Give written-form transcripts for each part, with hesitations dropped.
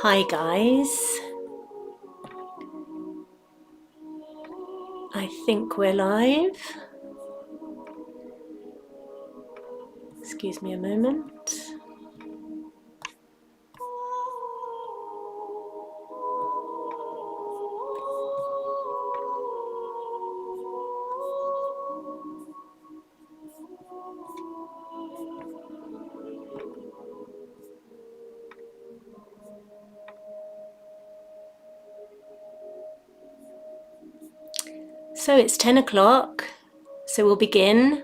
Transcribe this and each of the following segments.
Hi guys, I think we're live. Excuse me a moment. So it's 10 o'clock, so we'll begin.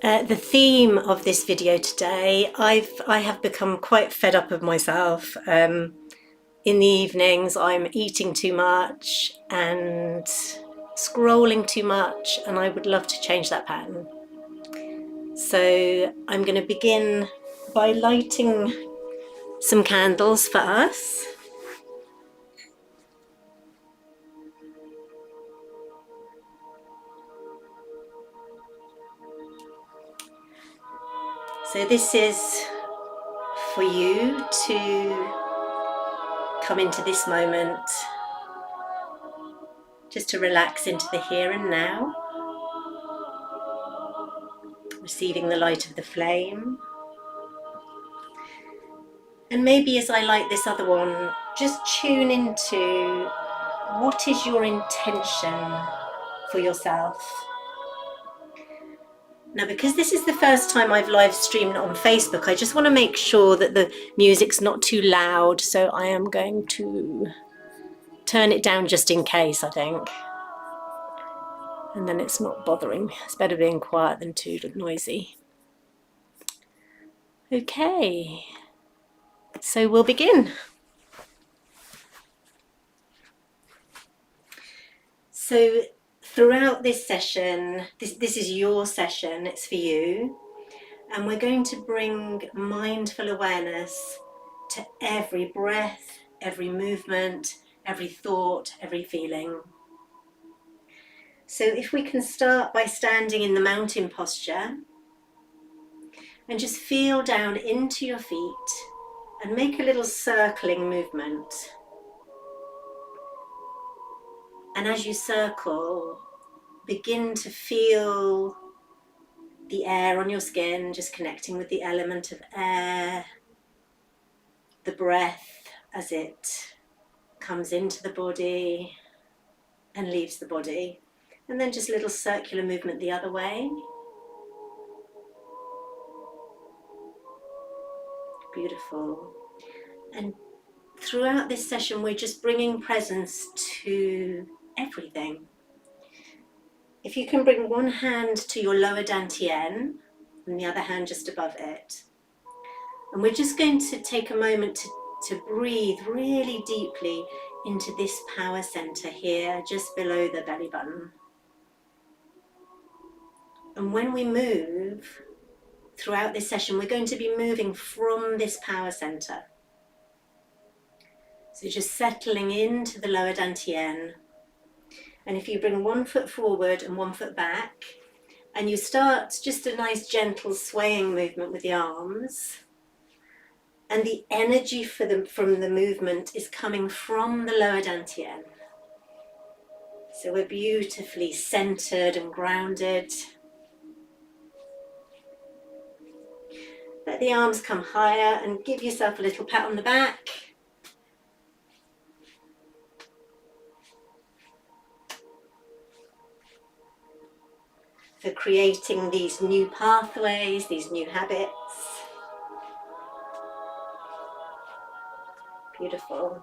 The theme of this video today, I have become quite fed up of myself. In the evenings I'm eating too much and scrolling too much, and I would love to change that pattern. So I'm going to begin by lighting some candles for us. So this is for you to come into this moment, just to relax into the here and now, receiving the light of the flame. And maybe as I light this other one, just tune into what is your intention for yourself. Now, because this is the first time I've live streamed on Facebook, I just want to make sure that the music's not too loud, so I am going to turn it down just in case, I think. And then it's not bothering. It's better being quiet than too noisy. Okay, so we'll begin. So throughout this session, this is your session, it's for you, and we're going to bring mindful awareness to every breath, every movement, every thought, every feeling. So if we can start by standing in the mountain posture and just feel down into your feet and make a little circling movement. And as you circle, begin to feel the air on your skin, just connecting with the element of air, the breath as it comes into the body and leaves the body. And then just a little circular movement the other way. Beautiful. And throughout this session, we're just bringing presence to everything. If you can bring one hand to your lower dantian and the other hand just above it. And we're just going to take a moment to breathe really deeply into this power center here, just below the belly button. And when we move throughout this session, we're going to be moving from this power center. So just settling into the lower dantian. And if you bring one foot forward and one foot back, and you start just a nice gentle swaying movement with the arms, and the energy from the movement is coming from the lower dantian. So we're beautifully centered and grounded. Let the arms come higher and give yourself a little pat on the back. For creating these new pathways, these new habits. Beautiful.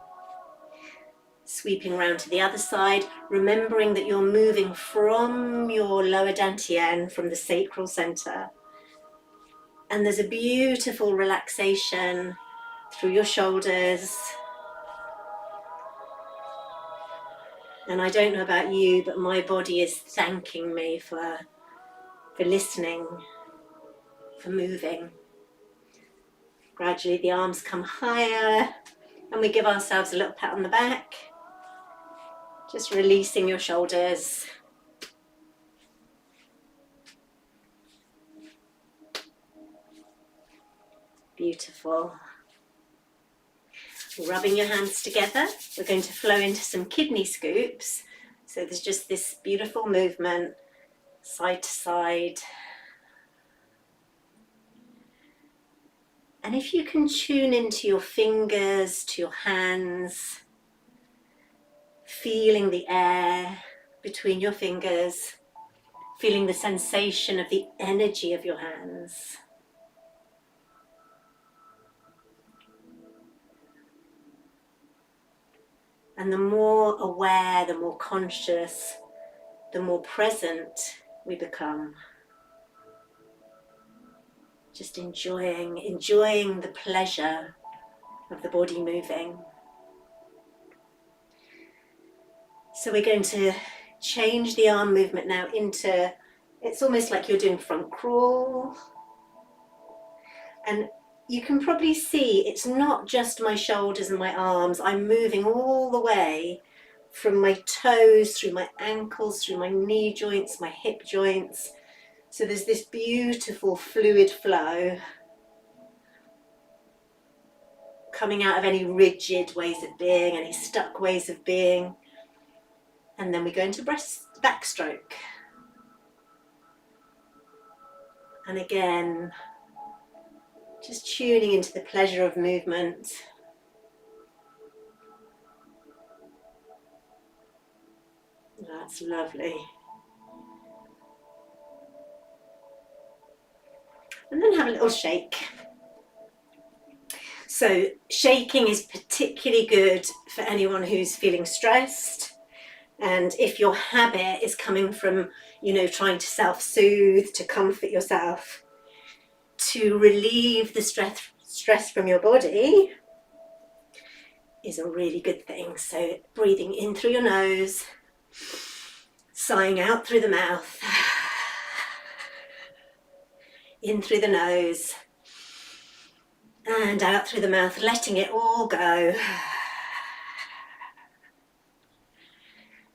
Sweeping around to the other side, remembering that you're moving from your lower dantian, from the sacral center. And there's a beautiful relaxation through your shoulders. And I don't know about you, but my body is thanking me for listening, for moving. Gradually the arms come higher and we give ourselves a little pat on the back. Just releasing your shoulders. Beautiful. rubbing your hands together. We're going to flow into some kidney scoops. So there's just this beautiful movement, side to side. And if you can tune into your fingers, to your hands, feeling the air between your fingers, feeling the sensation of the energy of your hands. And the more aware, the more conscious, the more present we become. Just enjoying the pleasure of the body moving. So we're going to change the arm movement now into, it's almost like you're doing front crawl. And you can probably see it's not just my shoulders and my arms. I'm moving all the way from my toes, through my ankles, through my knee joints, my hip joints. So there's this beautiful fluid flow coming out of any rigid ways of being, any stuck ways of being. And then we go into backstroke. And again, just tuning into the pleasure of movement. That's lovely. And then have a little shake. So shaking is particularly good for anyone who's feeling stressed. And if your habit is coming from, trying to self-soothe, to comfort yourself, to relieve the stress from your body is a really good thing. So breathing in through your nose, sighing out through the mouth, in through the nose, and out through the mouth, letting it all go.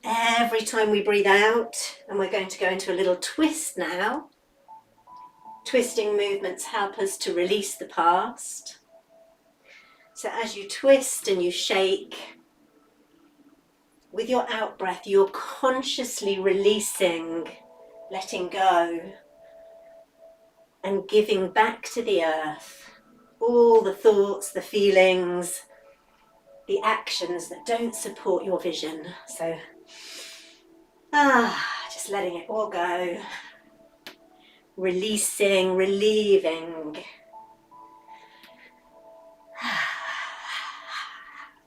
Every time we breathe out, and we're going to go into a little twist now. Twisting movements help us to release the past. So as you twist and you shake, with your out breath, you're consciously releasing, letting go, and giving back to the earth all the thoughts, the feelings, the actions that don't support your vision. So, just letting it all go. Releasing, relieving.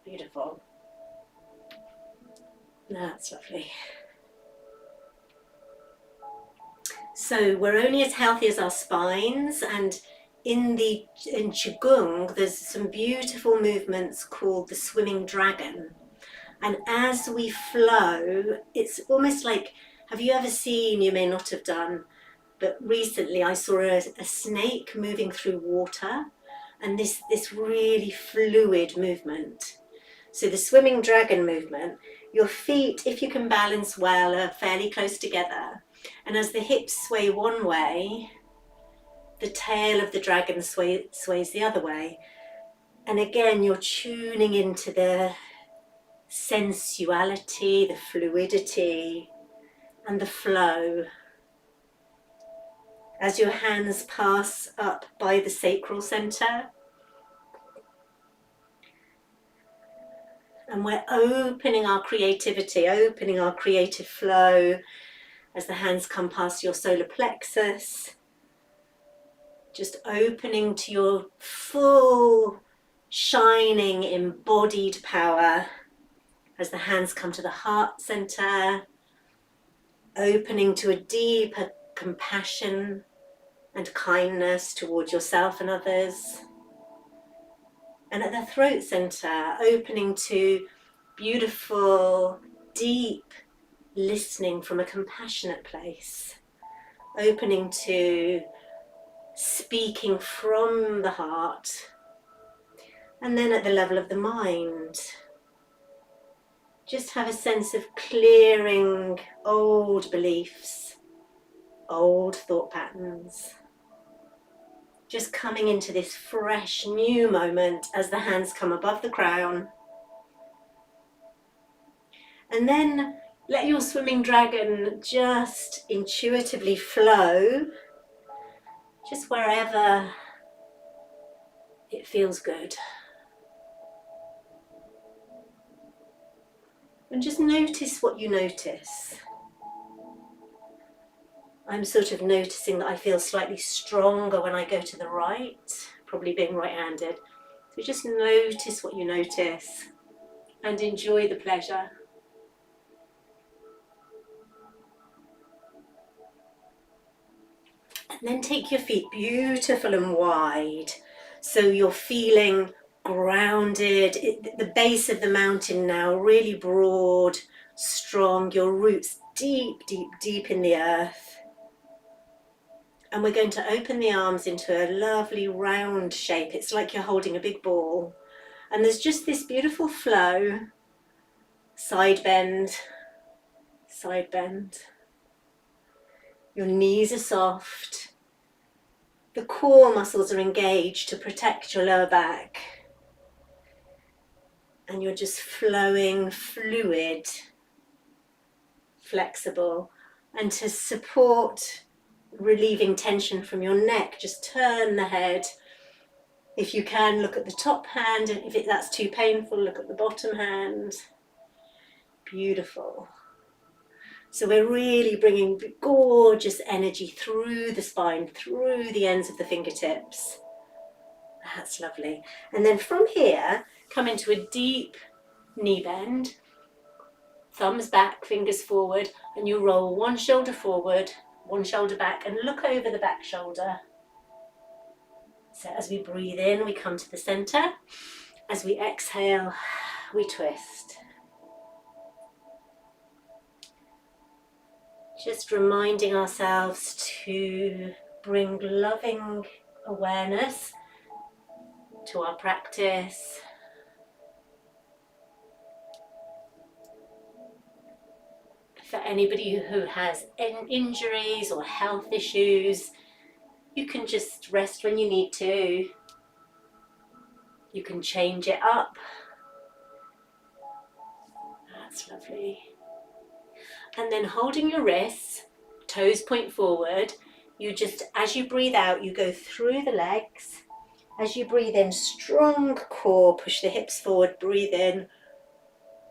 Beautiful. That's lovely. So we're only as healthy as our spines, and in Qigong there's some beautiful movements called the swimming dragon. And as we flow, it's almost like, have you ever seen, you may not have done, but recently I saw a snake moving through water, and this really fluid movement. So the swimming dragon movement, your feet, if you can balance well, are fairly close together. And as the hips sway one way, the tail of the dragon sways the other way. And again, you're tuning into the sensuality, the fluidity, and the flow. As your hands pass up by the sacral center, and we're opening our creativity, opening our creative flow as the hands come past your solar plexus, just opening to your full, shining, embodied power as the hands come to the heart center, opening to a deeper compassion and kindness towards yourself and others. And at the throat center, opening to beautiful, deep listening from a compassionate place, opening to speaking from the heart. And then at the level of the mind, just have a sense of clearing old beliefs, old thought patterns, Just coming into this fresh new moment as the hands come above the crown. And then let your swimming dragon just intuitively flow, just wherever it feels good. And just notice what you notice. I'm sort of noticing that I feel slightly stronger when I go to the right, probably being right-handed. So just notice what you notice and enjoy the pleasure. And then take your feet beautiful and wide. So you're feeling grounded, the base of the mountain now really broad, strong, your roots deep, deep, deep in the earth. And we're going to open the arms into a lovely round shape. It's like you're holding a big ball. And there's just this beautiful flow. Side bend, side bend. Your knees are soft. The core muscles are engaged to protect your lower back. And you're just flowing fluid, flexible. And to support relieving tension from your neck, just turn the head. If you can, look at the top hand. If that's too painful, look at the bottom hand. Beautiful. So we're really bringing gorgeous energy through the spine, through the ends of the fingertips. That's lovely. And then from here, come into a deep knee bend. Thumbs back, fingers forward, and you roll one shoulder forward, one shoulder back, and look over the back shoulder. So as we breathe in, we come to the center. As we exhale, we twist. Just reminding ourselves to bring loving awareness to our practice. For anybody who has injuries or health issues, you can just rest when you need to. You can change it up. That's lovely. And then holding your wrists, toes point forward, you just, as you breathe out, you go through the legs. As you breathe in, strong core, push the hips forward, breathe in,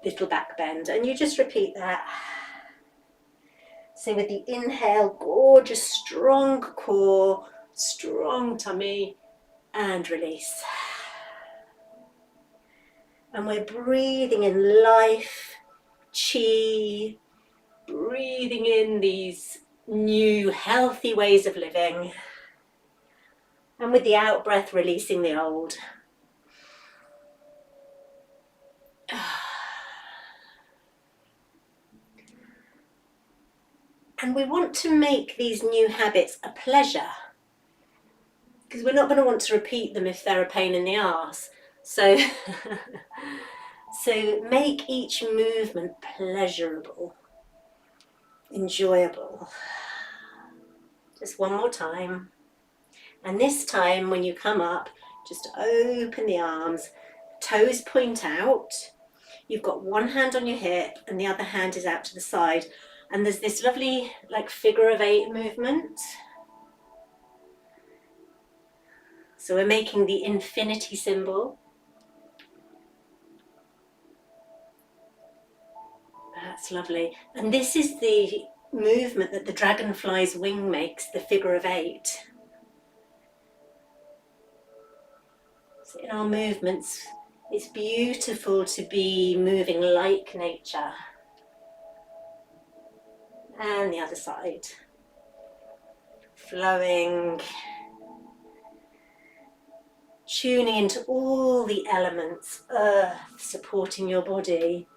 little back bend. And you just repeat that. So with the inhale, gorgeous, strong core, strong tummy, and release. And we're breathing in life, chi, breathing in these new healthy ways of living. And with the out breath, releasing the old. And we want to make these new habits a pleasure, because we're not going to want to repeat them if they're a pain in the arse. So, so make each movement pleasurable, enjoyable. Just one more time. And this time when you come up, just open the arms, toes point out. You've got one hand on your hip and the other hand is out to the side. And there's this lovely like figure of 8 movement. So we're making the infinity symbol. That's lovely. And this is the movement that the dragonfly's wing makes, the figure of 8. So in our movements, it's beautiful to be moving like nature. And the other side. Flowing. Tuning into all the elements, earth supporting your body,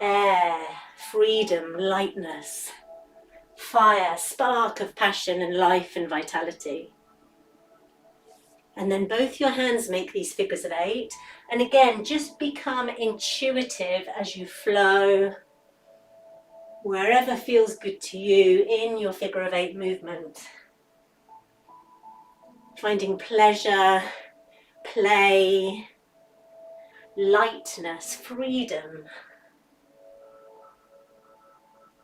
air, freedom, lightness, fire, spark of passion and life and vitality. And then both your hands make these figures of 8. And again, just become intuitive as you flow, wherever feels good to you in your figure of 8 movement. finding pleasure, play, lightness, freedom,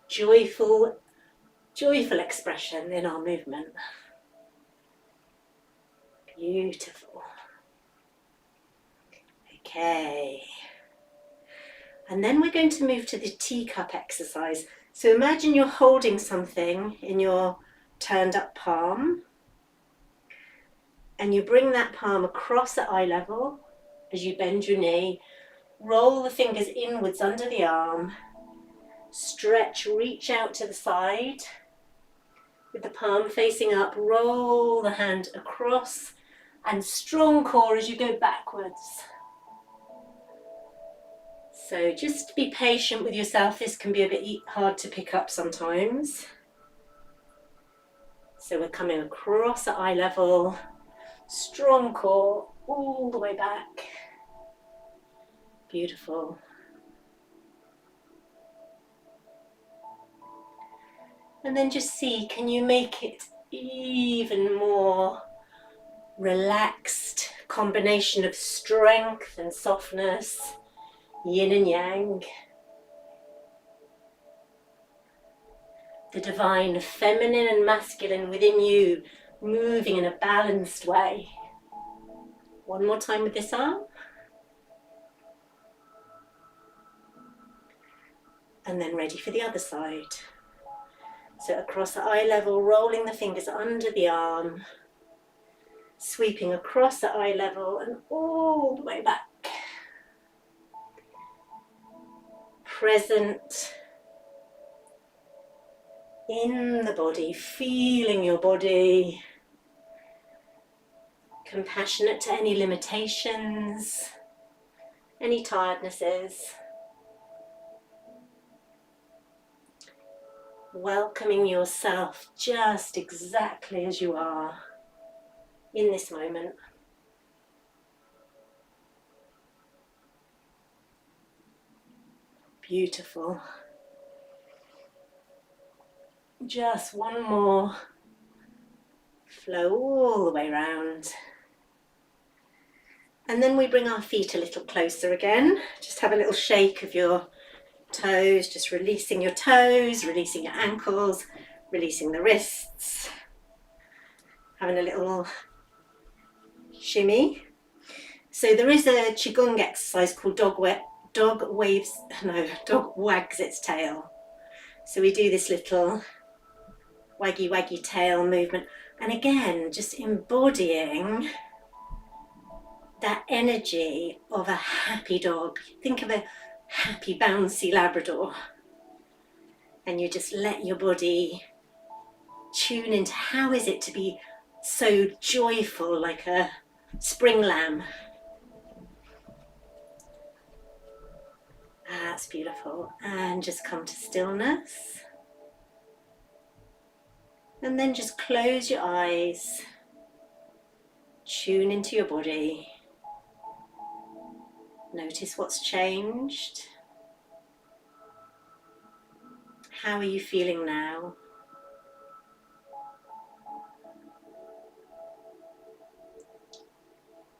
joyful expression in our movement. Beautiful. Okay. And then we're going to move to the teacup exercise. So imagine you're holding something in your turned up palm, and you bring that palm across at eye level as you bend your knee. Roll the fingers inwards under the arm. Stretch, reach out to the side. With the palm facing up, roll the hand across and strong core as you go backwards. So just be patient with yourself. This can be a bit hard to pick up sometimes. So we're coming across at eye level, strong core all the way back. Beautiful. And then just see, can you make it even more relaxed, combination of strength and softness, yin and yang. The divine feminine and masculine within you moving in a balanced way. One more time with this arm. And then ready for the other side. So across the eye level, rolling the fingers under the arm, sweeping across the eye level and all the way back. Present in the body, feeling your body. Compassionate to any limitations, any tirednesses. Welcoming yourself just exactly as you are in this moment. Beautiful. Just one more. Flow all the way around. And then we bring our feet a little closer again. Just have a little shake of your toes, just releasing your toes, releasing your ankles, releasing the wrists. Having a little shimmy. So there is a Qigong exercise called dog wags its tail. So we do this little waggy tail movement. And again, just embodying that energy of a happy dog. Think of a happy, bouncy Labrador. And you just let your body tune into how is it to be so joyful like a spring lamb. That's beautiful. And just come to stillness. And then just close your eyes. Tune into your body. Notice what's changed. How are you feeling now?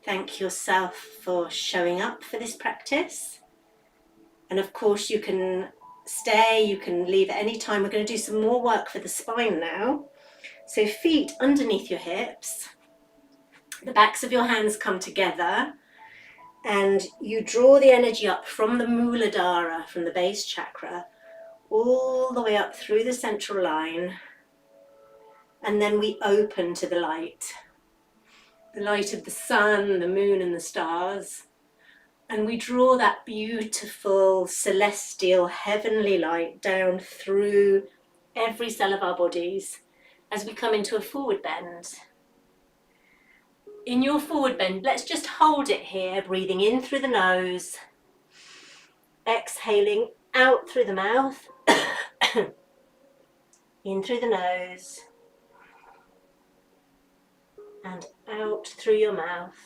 Thank yourself for showing up for this practice. And of course you can stay, you can leave at any time. We're going to do some more work for the spine now. So feet underneath your hips. The backs of your hands come together. And you draw the energy up from the Muladhara, from the base chakra, all the way up through the central line. And then we open to the light of the sun, the moon and the stars. And we draw that beautiful, celestial, heavenly light down through every cell of our bodies as we come into a forward bend. In your forward bend, let's just hold it here, breathing in through the nose, exhaling out through the mouth, in through the nose, and out through your mouth,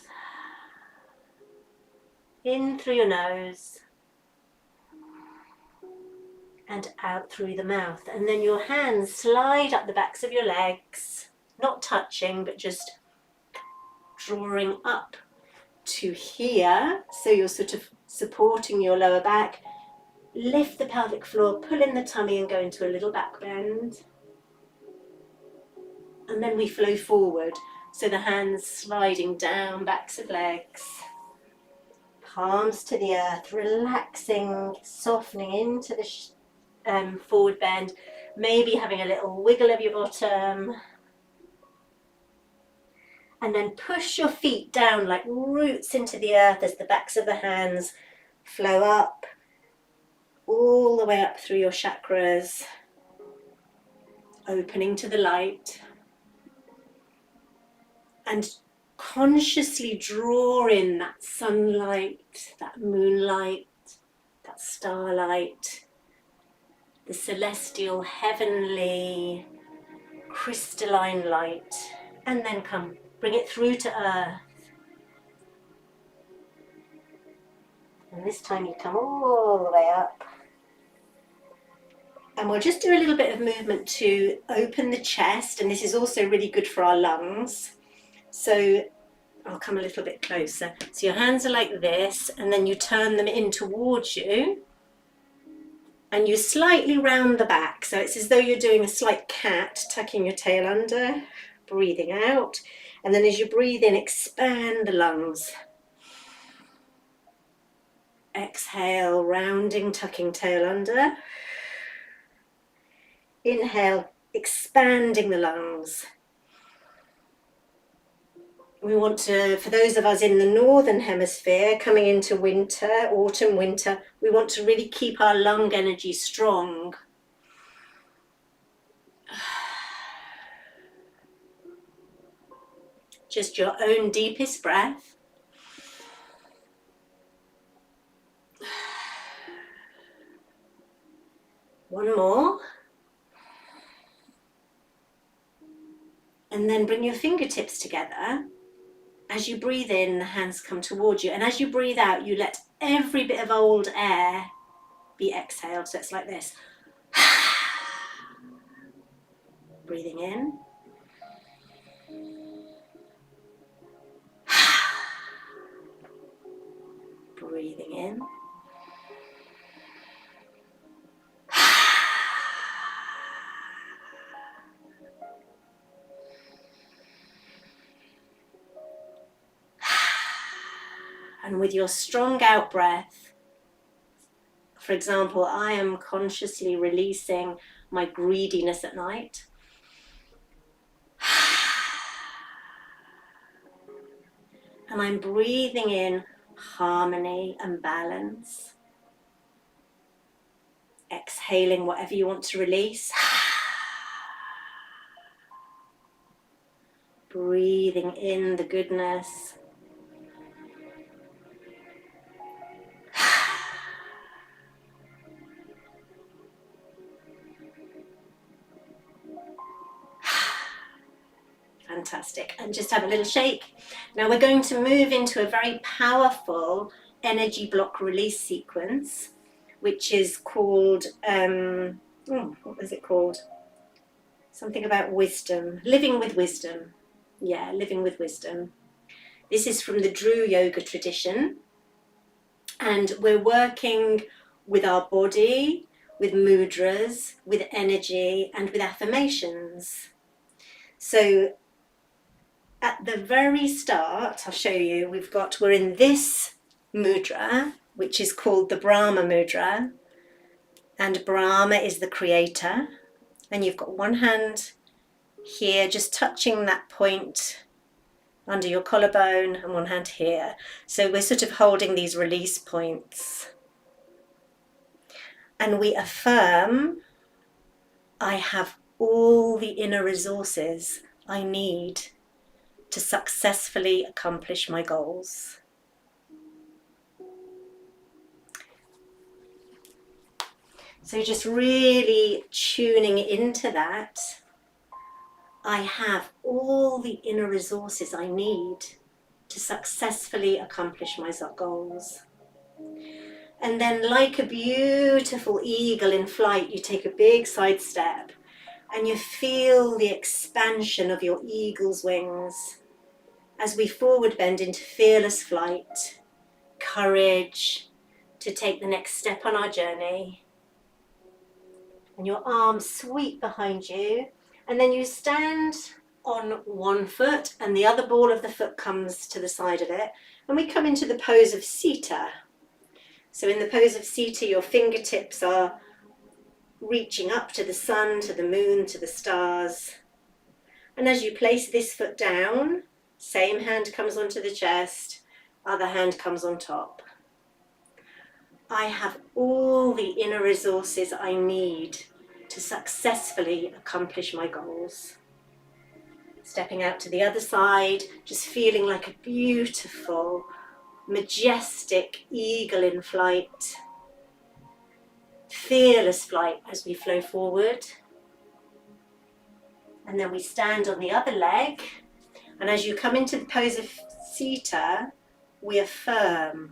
in through your nose, and out through the mouth. And then your hands slide up the backs of your legs, not touching, but just drawing up to here, so you're sort of supporting your lower back. Lift the pelvic floor, pull in the tummy and go into a little back bend. And then we flow forward, so the hands sliding down, backs of legs, palms to the earth, relaxing, softening into the forward bend, maybe having a little wiggle of your bottom. And then push your feet down like roots into the earth as the backs of the hands flow up, all the way up through your chakras, opening to the light. And consciously draw in that sunlight, that moonlight, that starlight, the celestial, heavenly, crystalline light. And then come, bring it through to earth. And this time you come all the way up. And we'll just do a little bit of movement to open the chest, and this is also really good for our lungs. So I'll come a little bit closer. So your hands are like this, and then you turn them in towards you, and you slightly round the back. So it's as though you're doing a slight cat, tucking your tail under, breathing out. And then as you breathe in, expand the lungs. Exhale, rounding, tucking tail under. Inhale, expanding the lungs. We want to, for those of us in the northern hemisphere, coming into winter, autumn, winter, we want to really keep our lung energy strong. Just your own deepest breath. One more. And then bring your fingertips together. As you breathe in, the hands come towards you. And as you breathe out, you let every bit of old air be exhaled. So it's like this. Breathing in. Breathing in. And with your strong out breath, for example, I am consciously releasing my greediness at night. And I'm breathing in harmony and balance. Exhaling whatever you want to release. Breathing in the goodness. Fantastic. And just have a little shake. Now we're going to move into a very powerful energy block release sequence, which is called, what was it called? Something about wisdom. Living with wisdom. Yeah, living with wisdom. This is from the Dru Yoga tradition. And we're working with our body, with mudras, with energy, and with affirmations. So at the very start, I'll show you, we're in this mudra, which is called the Brahma mudra. And Brahma is the creator. And you've got one hand here, just touching that point under your collarbone, and one hand here. So we're sort of holding these release points. And we affirm, I have all the inner resources I need to successfully accomplish my goals. So just really tuning into that. I have all the inner resources I need to successfully accomplish my goals. And then like a beautiful eagle in flight, you take a big side step and you feel the expansion of your eagle's wings as we forward bend into fearless flight, courage to take the next step on our journey. And your arms sweep behind you, and then you stand on one foot and the other ball of the foot comes to the side of it, and we come into the pose of Sita. So in the pose of Sita, your fingertips are reaching up to the sun, to the moon, to the stars. And as you place this foot down, same hand comes onto the chest, other hand comes on top. I have all the inner resources I need to successfully accomplish my goals. Stepping out to the other side, just feeling like a beautiful, majestic eagle in flight. Fearless flight as we flow forward. And then we stand on the other leg. And as you come into the pose of Sita, we affirm.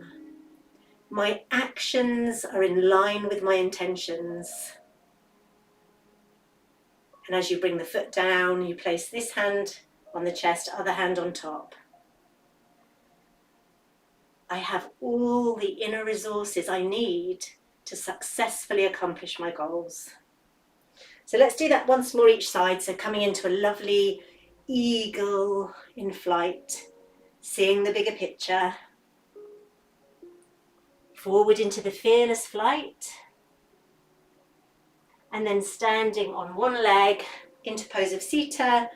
My actions are in line with my intentions. And as you bring the foot down, you place this hand on the chest, other hand on top. I have all the inner resources I need to successfully accomplish my goals. So let's do that once more each side. So coming into a lovely eagle in flight, seeing the bigger picture. Forward into the fearless flight. And then standing on one leg into pose of Sita.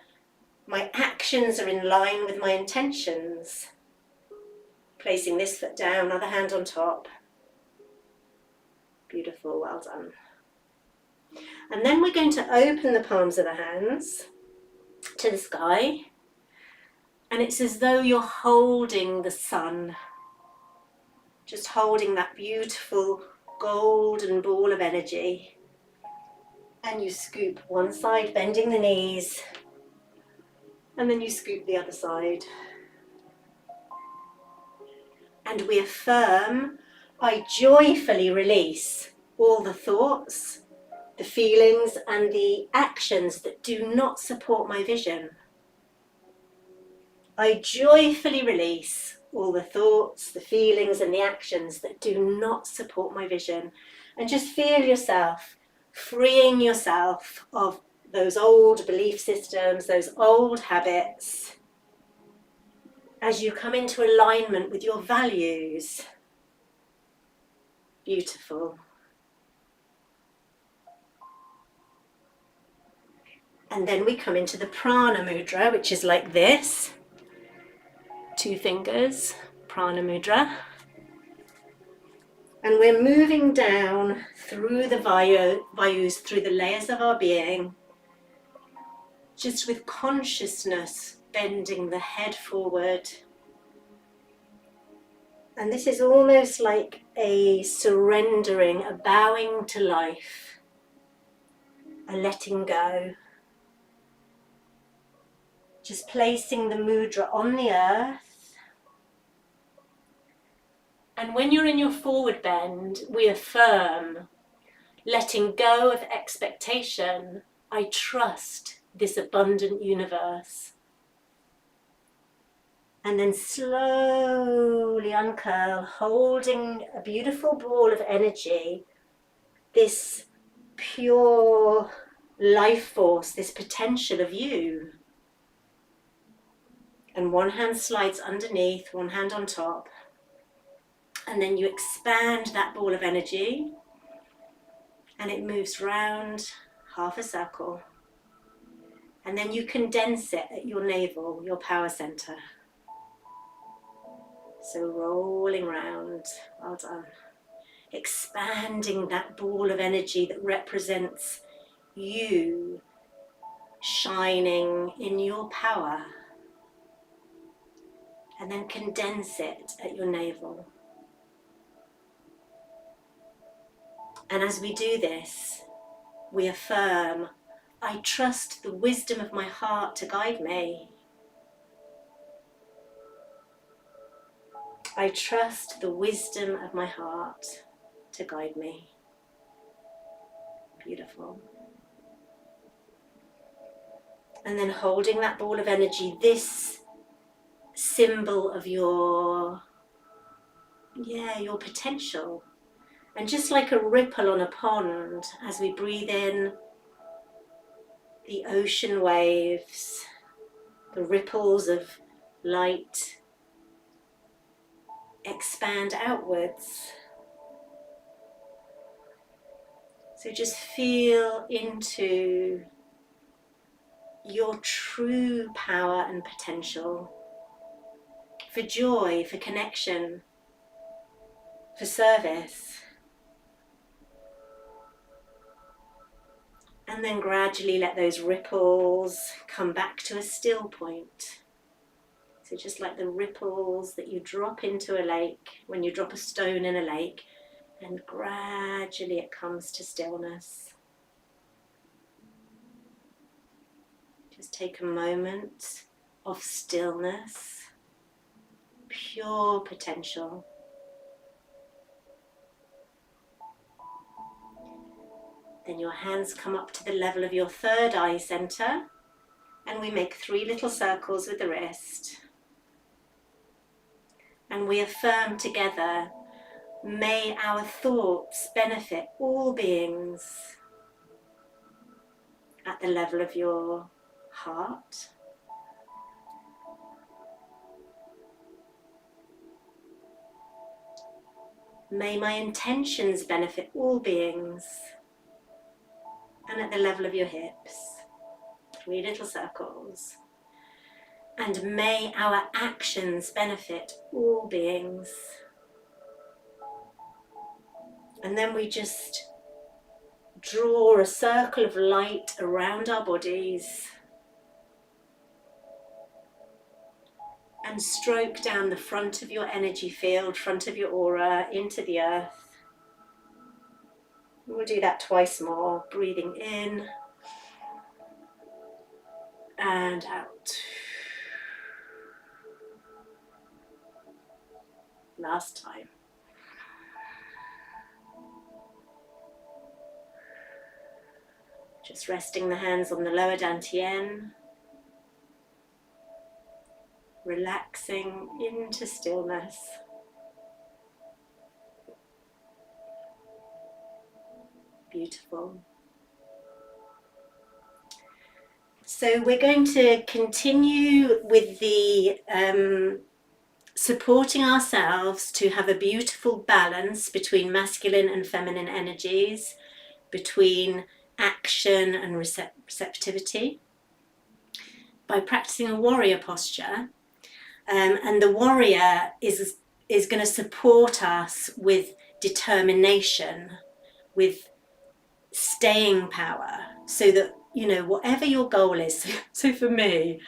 My actions are in line with my intentions. Placing this foot down, other hand on top. Beautiful, well done. And then we're going to open the palms of the hands to the sky. And it's as though you're holding the sun. Just holding that beautiful golden ball of energy. And you scoop one side, bending the knees. And then you scoop the other side. And we affirm, I joyfully release all the thoughts, the feelings and the actions that do not support my vision. I joyfully release all the thoughts, the feelings and the actions that do not support my vision. And just feel yourself freeing yourself of those old belief systems, those old habits, as you come into alignment with your values. Beautiful. And then we come into the prana mudra, which is like this. 2 fingers, prana mudra. And we're moving down through the vayus, through the layers of our being, just with consciousness bending the head forward. And this is almost like a surrendering, a bowing to life, a letting go. Just placing the mudra on the earth. And when you're in your forward bend, we affirm, letting go of expectation, I trust this abundant universe. And then slowly uncurl, holding a beautiful ball of energy, this pure life force, this potential of you. And one hand slides underneath, one hand on top. And then you expand that ball of energy and it moves round half a circle. And then you condense it at your navel, your power center. So rolling round, well done. Expanding that ball of energy that represents you shining in your power. And then condense it at your navel. And as we do this, we affirm, I trust the wisdom of my heart to guide me. I trust the wisdom of my heart to guide me. Beautiful. And then holding that ball of energy, this symbol of your potential. And just like a ripple on a pond, as we breathe in the ocean waves, the ripples of light expand outwards. So just feel into your true power and potential for joy, for connection, for service. And then gradually let those ripples come back to a still point. So just like the ripples that you drop into a lake, when you drop a stone in a lake, and gradually it comes to stillness. Just take a moment of stillness, pure potential. Then your hands come up to the level of your third eye center, and we make 3 little circles with the wrist. And we affirm together, may our thoughts benefit all beings at the level of your heart. May my intentions benefit all beings, and at the level of your hips. 3 little circles. And may our actions benefit all beings. And then we just draw a circle of light around our bodies and stroke down the front of your energy field, front of your aura, into the earth. We'll do that twice more, breathing in and out. Last time. Just resting the hands on the lower dantian, relaxing into stillness. Beautiful. So we're going to continue with the supporting ourselves to have a beautiful balance between masculine and feminine energies, between action and receptivity, by practicing a warrior posture. And the warrior is going to support us with determination, with staying power, so that, you know, whatever your goal is. So for me,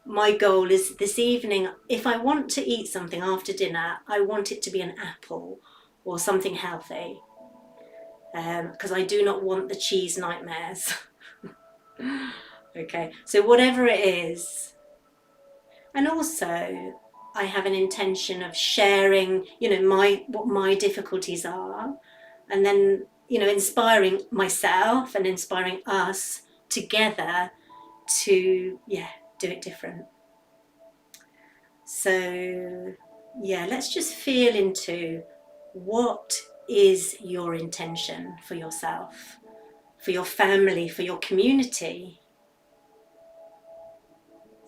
my goal is this evening, if I want to eat something after dinner, I want it to be an apple or something healthy, because I do not want the cheese nightmares. Okay, so whatever it is. And also I have an intention of sharing, you know, what my difficulties are, and then, you know, inspiring myself and inspiring us together to, do it different. So, let's just feel into what is your intention for yourself, for your family, for your community.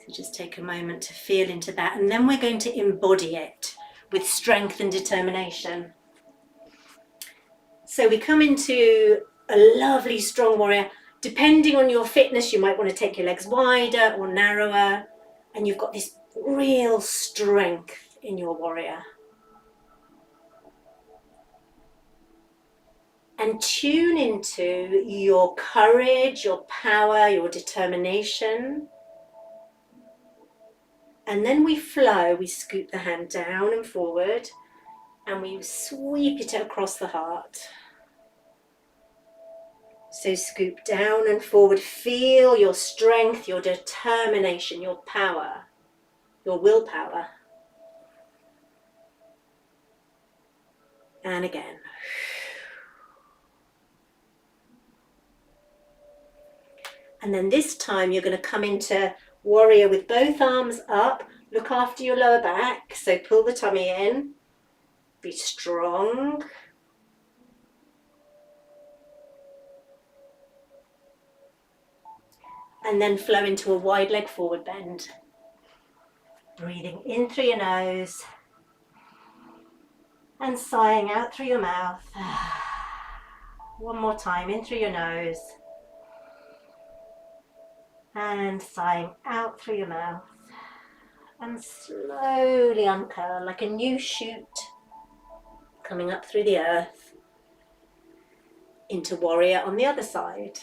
So just take a moment to feel into that, and then we're going to embody it with strength and determination. So we come into a lovely strong warrior. Depending on your fitness, you might want to take your legs wider or narrower, and you've got this real strength in your warrior. And tune into your courage, your power, your determination. And then we flow, we scoop the hand down and forward, and we sweep it across the heart. So scoop down and forward, feel your strength, your determination, your power, your willpower. And again. And then this time you're going to come into warrior with both arms up, Look after your lower back, so pull the tummy in, be strong. And then flow into a wide leg forward bend. Breathing in through your nose and sighing out through your mouth. One more time, in through your nose and sighing out through your mouth. And slowly uncurl like a new shoot coming up through the earth into warrior on the other side.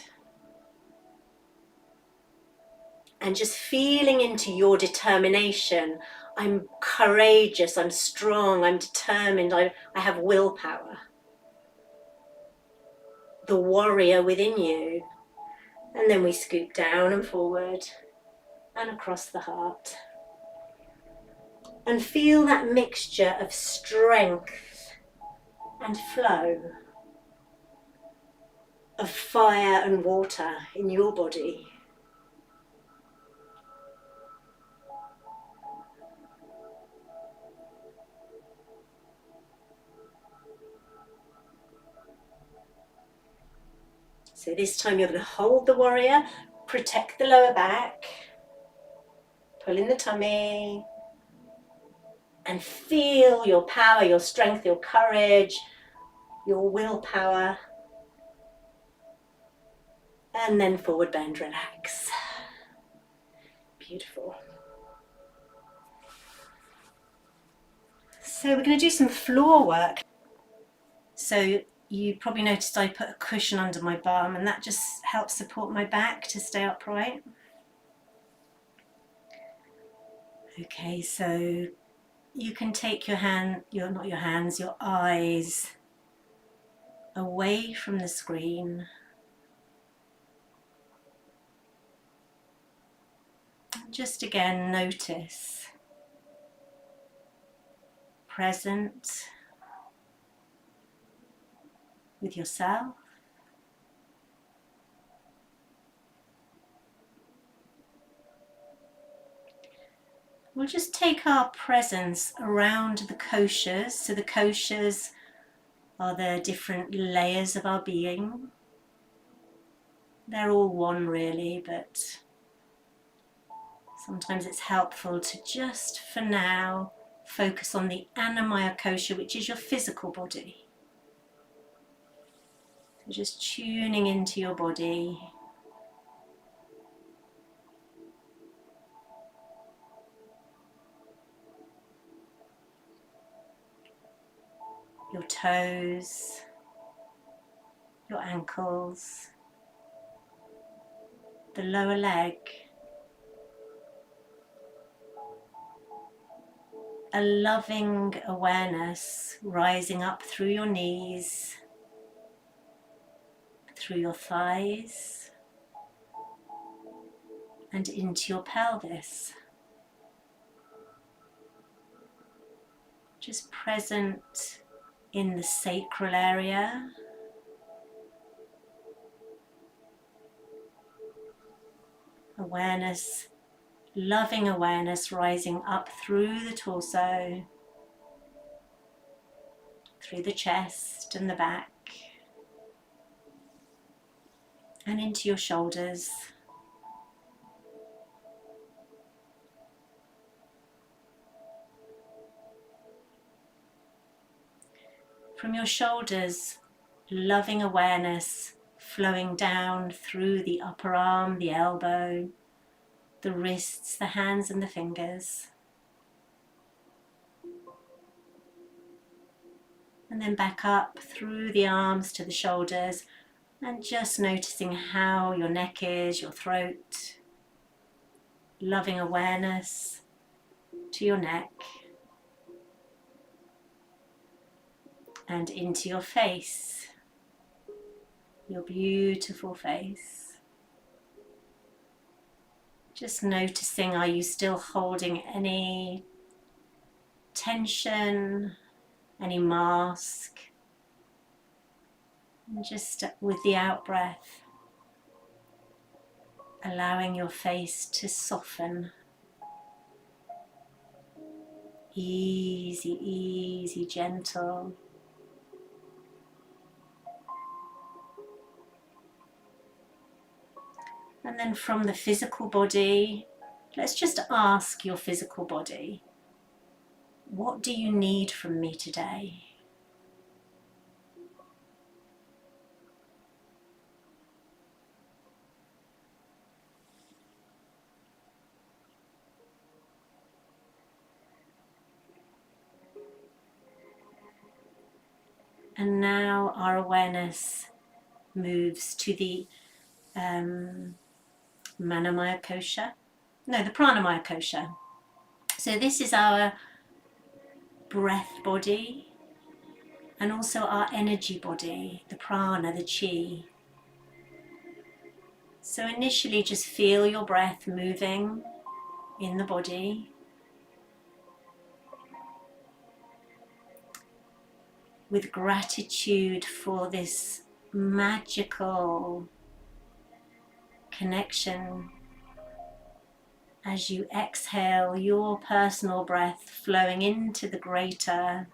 And just feeling into your determination. I'm courageous, I'm strong, I'm determined, I have willpower. The warrior within you. And then we scoop down and forward and across the heart. And feel that mixture of strength and flow, of fire and water in your body. So this time you're going to hold the warrior, protect the lower back, pull in the tummy, and feel your power, your strength, your courage, your willpower. And then forward bend, relax. Beautiful. So we're going to do some floor work. So you probably noticed I put a cushion under my bum, and that just helps support my back to stay upright. Okay, so you can take your eyes away from the screen. Just again notice, present with yourself. We'll just take our presence around the koshas. So the koshas are the different layers of our being. They're all one really, but sometimes it's helpful to just, for now, focus on the Annamaya kosha, which is your physical body. So just tuning into your body. Your toes, your ankles, the lower leg. A loving awareness rising up through your knees, through your thighs, and into your pelvis. Just present in the sacral area. Awareness, loving awareness rising up through the torso, through the chest and the back, and into your shoulders. From your shoulders, loving awareness flowing down through the upper arm, the elbow, the wrists, the hands and the fingers. And then back up through the arms to the shoulders, and just noticing how your neck is, your throat. Loving awareness to your neck. And into your face, your beautiful face. Just noticing, are you still holding any tension, any mask? And just with the out breath, allowing your face to soften. Easy, easy, gentle. And then from the physical body, let's just ask your physical body, what do you need from me today? And now our awareness moves to the Manamaya Kosha. No, the Pranamaya Kosha. So this is our breath body and also our energy body, the prana, the chi. So initially just feel your breath moving in the body. With gratitude for this magical connection as you exhale your personal breath flowing into the greater,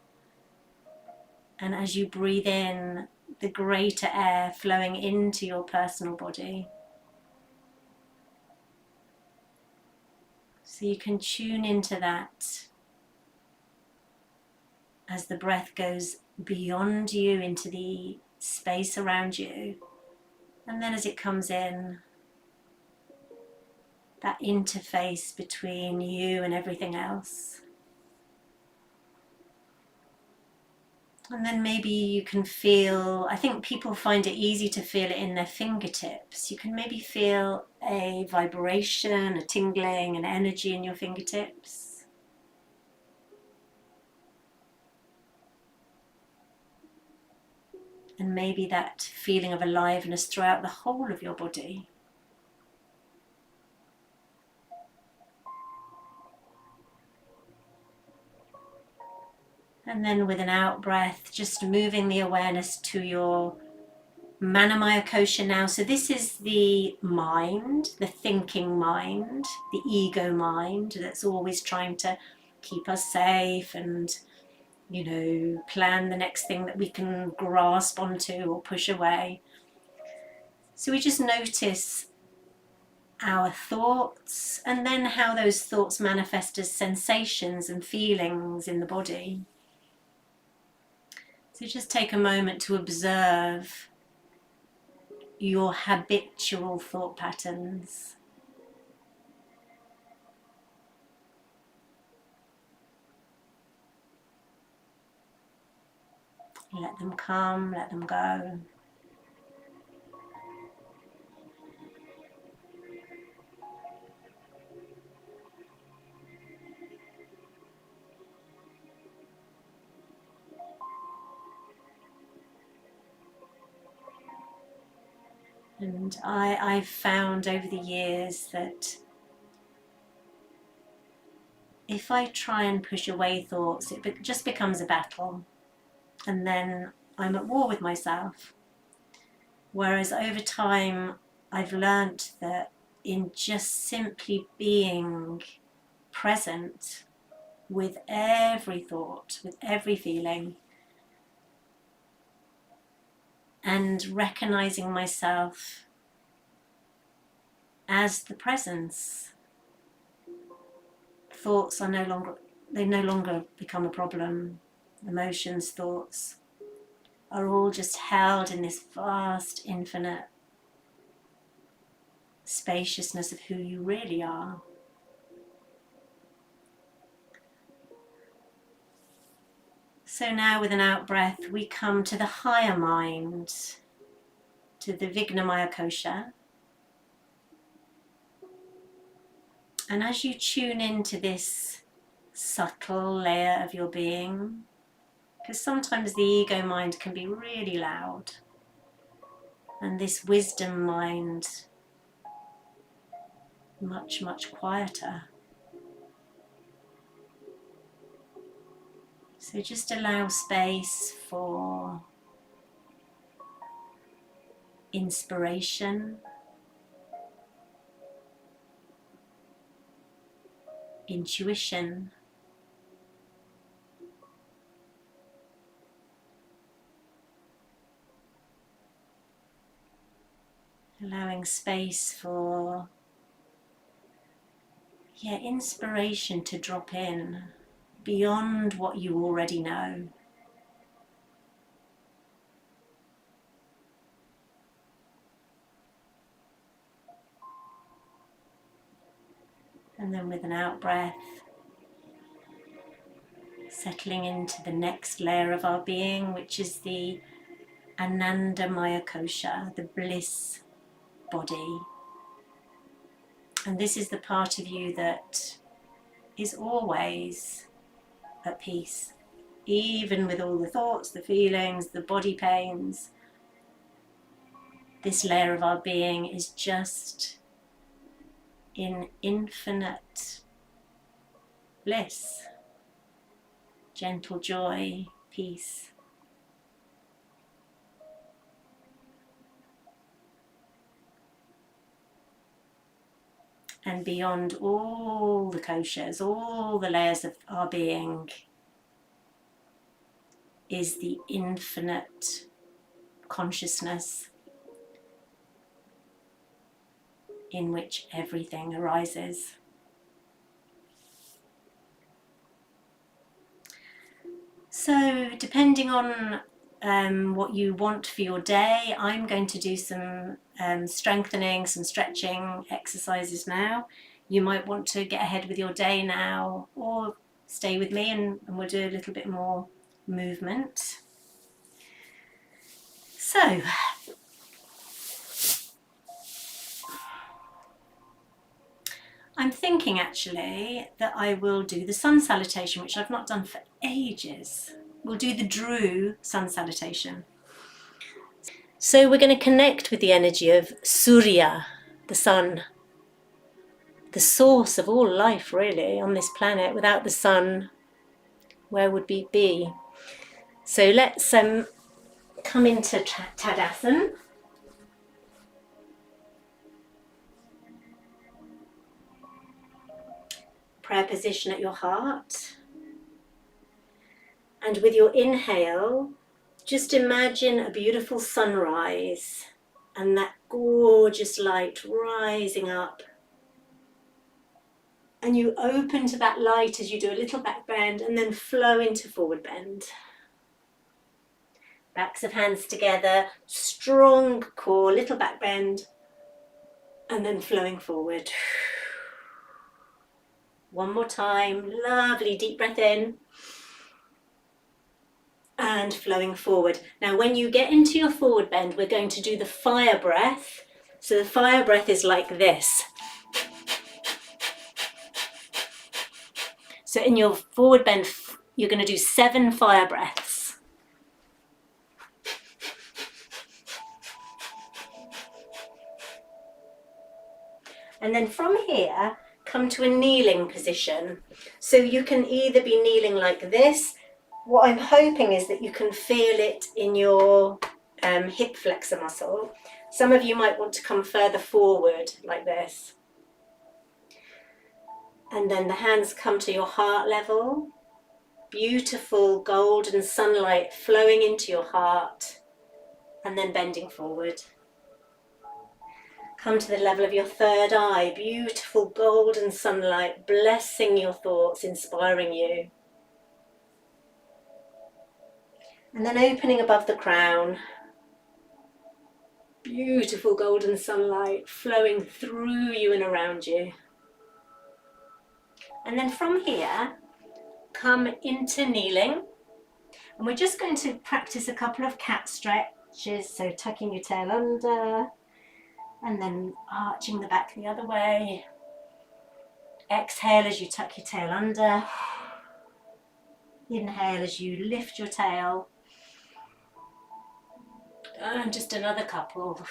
and as you breathe in the greater air flowing into your personal body. So you can tune into that as the breath goes beyond you into the space around you, and then as it comes in, that interface between you and everything else. And then maybe you can feel, I think people find it easy to feel it in their fingertips. You can maybe feel a vibration, a tingling, an energy in your fingertips. And maybe that feeling of aliveness throughout the whole of your body. And then with an out breath, just moving the awareness to your Manamaya Kosha now. So this is the mind, the thinking mind, the ego mind that's always trying to keep us safe and, you know, plan the next thing that we can grasp onto or push away. So we just notice our thoughts and then how those thoughts manifest as sensations and feelings in the body. So just take a moment to observe your habitual thought patterns. Let them come, let them go. And I've found over the years that if I try and push away thoughts, it just becomes a battle. And then I'm at war with myself. Whereas over time, I've learnt that in just simply being present with every thought, with every feeling, and recognizing myself as the presence, thoughts are no longer become a problem. Emotions, thoughts are all just held in this vast, infinite spaciousness of who you really are. So now with an out breath, we come to the higher mind, to the Vignamaya Kosha. And as you tune into this subtle layer of your being, because sometimes the ego mind can be really loud, and this wisdom mind much, much quieter. So just allow space for inspiration, intuition, allowing space for inspiration to drop in beyond what you already know. And then with an out breath, settling into the next layer of our being, which is the Ananda Maya Kosha, the bliss body. And this is the part of you that is always at peace, even with all the thoughts, the feelings, the body pains. This layer of our being is just in infinite bliss, gentle joy, peace. And beyond all the koshas, all the layers of our being, is the infinite consciousness in which everything arises. So, depending on what you want for your day, I'm going to do some strengthening, some stretching exercises now. You might want to get ahead with your day now, or stay with me and we'll do a little bit more movement. So, I'm thinking actually that I will do the sun salutation, which I've not done for ages. We'll do the Dru sun salutation. So we're going to connect with the energy of Surya, the sun, the source of all life really on this planet. Without the sun, where would we be? So let's come into Tadasana. Prayer position at your heart. And with your inhale, just imagine a beautiful sunrise and that gorgeous light rising up. And you open to that light as you do a little back bend and then flow into forward bend. Backs of hands together, strong core, little back bend, and then flowing forward. One more time, lovely deep breath in. And flowing forward. Now when you get into your forward bend, we're going to do the fire breath. So the fire breath is like this. So in your forward bend, you're going to do 7 fire breaths. And then from here, come to a kneeling position. So you can either be kneeling like this. What I'm hoping is that you can feel it in your hip flexor muscle. Some of you might want to come further forward like this. And then the hands come to your heart level. Beautiful golden sunlight flowing into your heart. And then bending forward. Come to the level of your third eye. Beautiful golden sunlight blessing your thoughts, inspiring you. And then opening above the crown. Beautiful golden sunlight flowing through you and around you. And then from here, come into kneeling. And we're just going to practice a couple of cat stretches. So tucking your tail under and then arching the back the other way. Exhale as you tuck your tail under. Inhale as you lift your tail. And just another couple.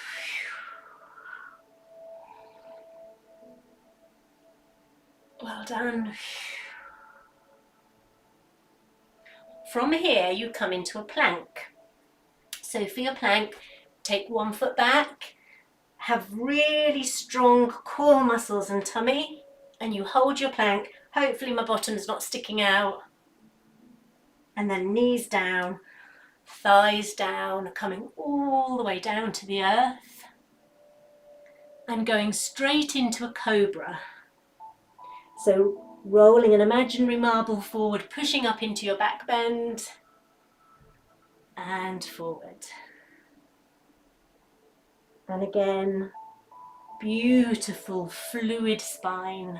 Well done. From here, you come into a plank. So for your plank, take 1 foot back, have really strong core muscles and tummy, and you hold your plank. Hopefully my bottom's not sticking out. And then knees down, thighs down, coming all the way down to the earth. and going straight into a cobra. So rolling an imaginary marble forward, pushing up into your back bend and forward. And again, beautiful fluid spine.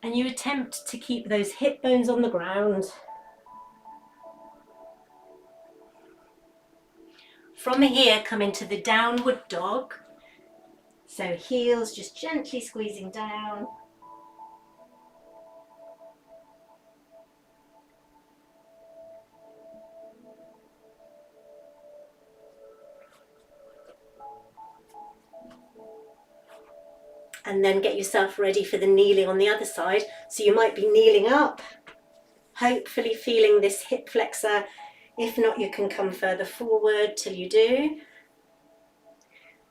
And you attempt to keep those hip bones on the ground. From here, come into the downward dog. So heels just gently squeezing down. And then get yourself ready for the kneeling on the other side. So you might be kneeling up, hopefully feeling this hip flexor. If not, you can come further forward till you do.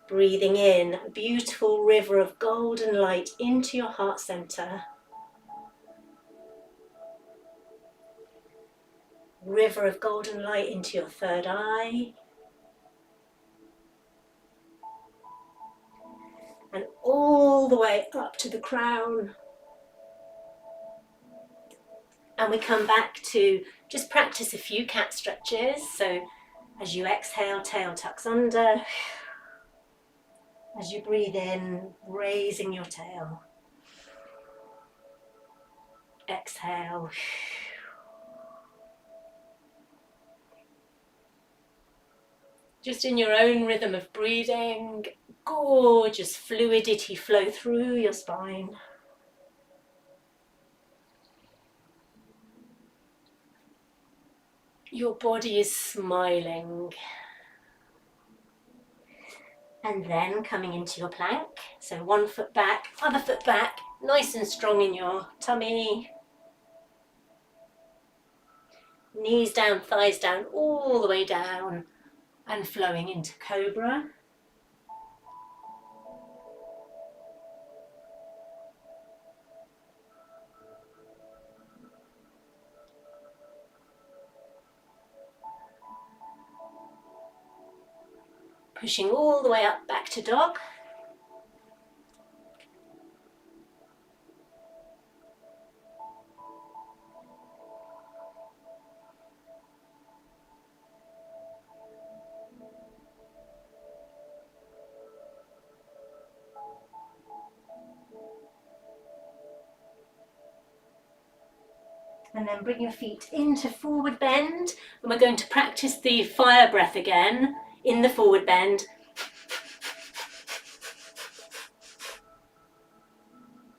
Breathing in a beautiful river of golden light into your heart center. River of golden light into your third eye. And all the way up to the crown. And we come back to just practice a few cat stretches. So as you exhale, tail tucks under. As you breathe in, raising your tail. Exhale. Just in your own rhythm of breathing, gorgeous fluidity flow through your spine. Your body is smiling. And then coming into your plank. So one foot back, other foot back, nice and strong in your tummy. Knees down, thighs down, all the way down and flowing into cobra. Pushing all the way up back to dog. And then bring your feet into forward bend. And we're going to practice the fire breath again in the forward bend.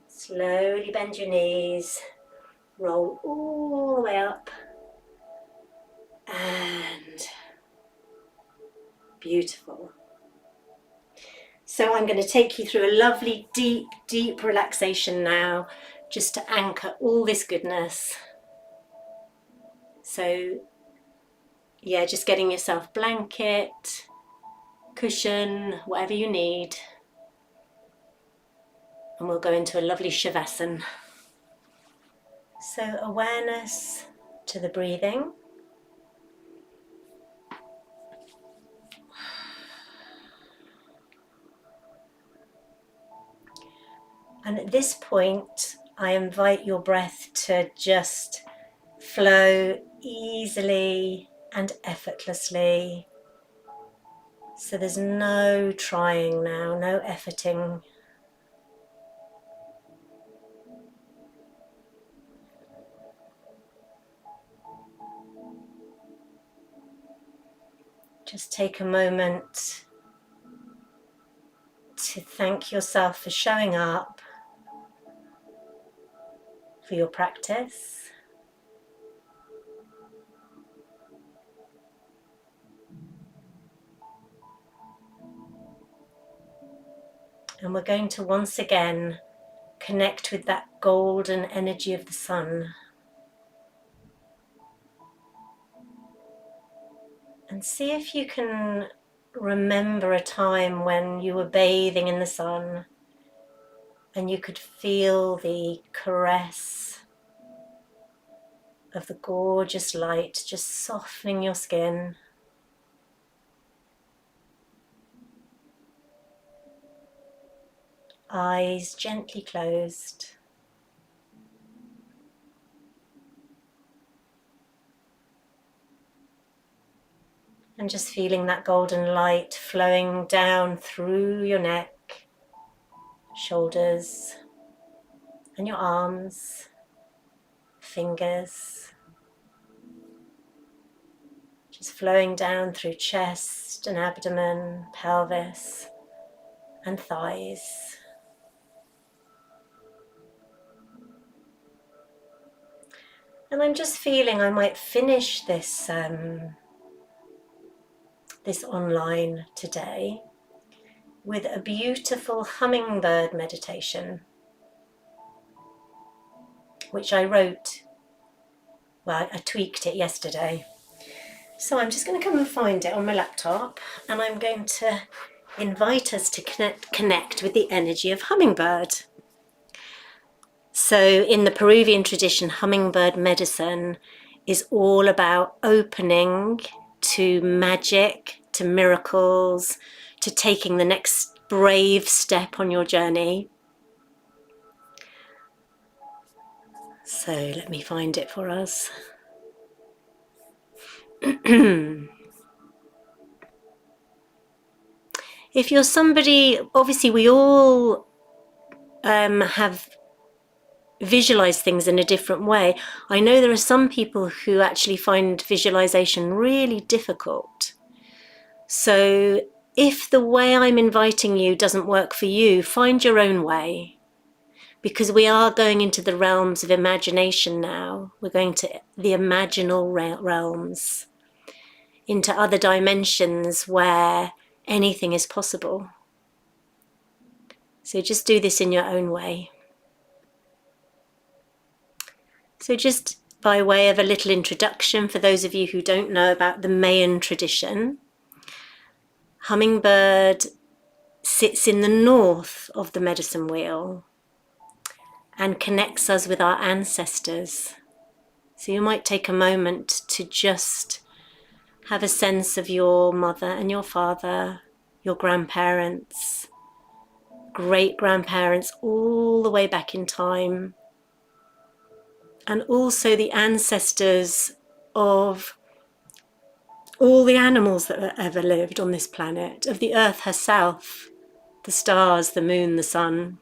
Slowly bend your knees. Roll all the way up. And beautiful. So I'm going to take you through a lovely, deep, deep relaxation now, just to anchor all this goodness. So, yeah, just getting yourself blanket, cushion, whatever you need. And we'll go into a lovely Shavasana. So awareness to the breathing. And at this point, I invite your breath to just flow easily and effortlessly. So there's no trying now, no efforting. Just take a moment to thank yourself for showing up, for your practice. And we're going to once again connect with that golden energy of the sun. And see if you can remember a time when you were bathing in the sun and you could feel the caress of the gorgeous light just softening your skin. eyes gently closed. And just feeling that golden light flowing down through your neck, shoulders, and your arms, fingers. Just flowing down through chest and abdomen, pelvis, and thighs. And I'm just feeling I might finish this this online today with a beautiful hummingbird meditation, which I wrote, well, I tweaked it yesterday. So I'm just going to come and find it on my laptop, and I'm going to invite us to connect with the energy of hummingbird. So in the Peruvian tradition, hummingbird medicine is all about opening to magic, to miracles, to taking the next brave step on your journey. So let me find it for us. If you're somebody, obviously we all have visualized things in a different way. I know there are some people who actually find visualization really difficult. So if the way I'm inviting you doesn't work for you, find your own way, because we are going into the realms of imagination now. We're going to the imaginal realms, into other dimensions where anything is possible. So just do this in your own way. So just by way of a little introduction, for those of you who don't know about the Mayan tradition, hummingbird sits in the north of the medicine wheel and connects us with our ancestors. So you might take a moment to just have a sense of your mother and your father, your grandparents, great-grandparents, all the way back in time, and also the ancestors of all the animals that have ever lived on this planet, of the earth herself, the stars, the moon, the sun.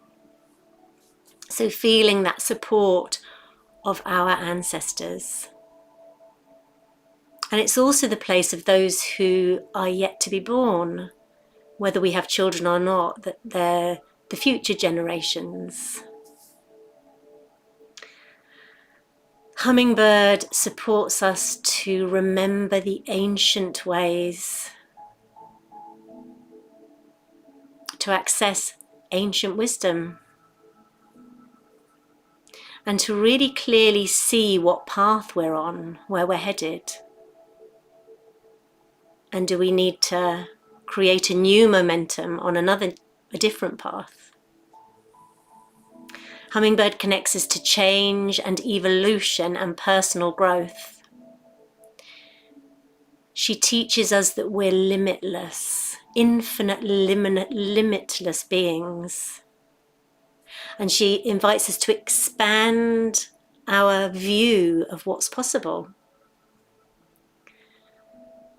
So feeling that support of our ancestors. And it's also the place of those who are yet to be born, whether we have children or not, that they're the future generations. Hummingbird supports us to remember the ancient ways, to access ancient wisdom, and to really clearly see what path we're on, where we're headed. And do we need to create a new momentum on a different path? Hummingbird connects us to change and evolution and personal growth. She teaches us that we're limitless, infinite, limitless beings. And she invites us to expand our view of what's possible,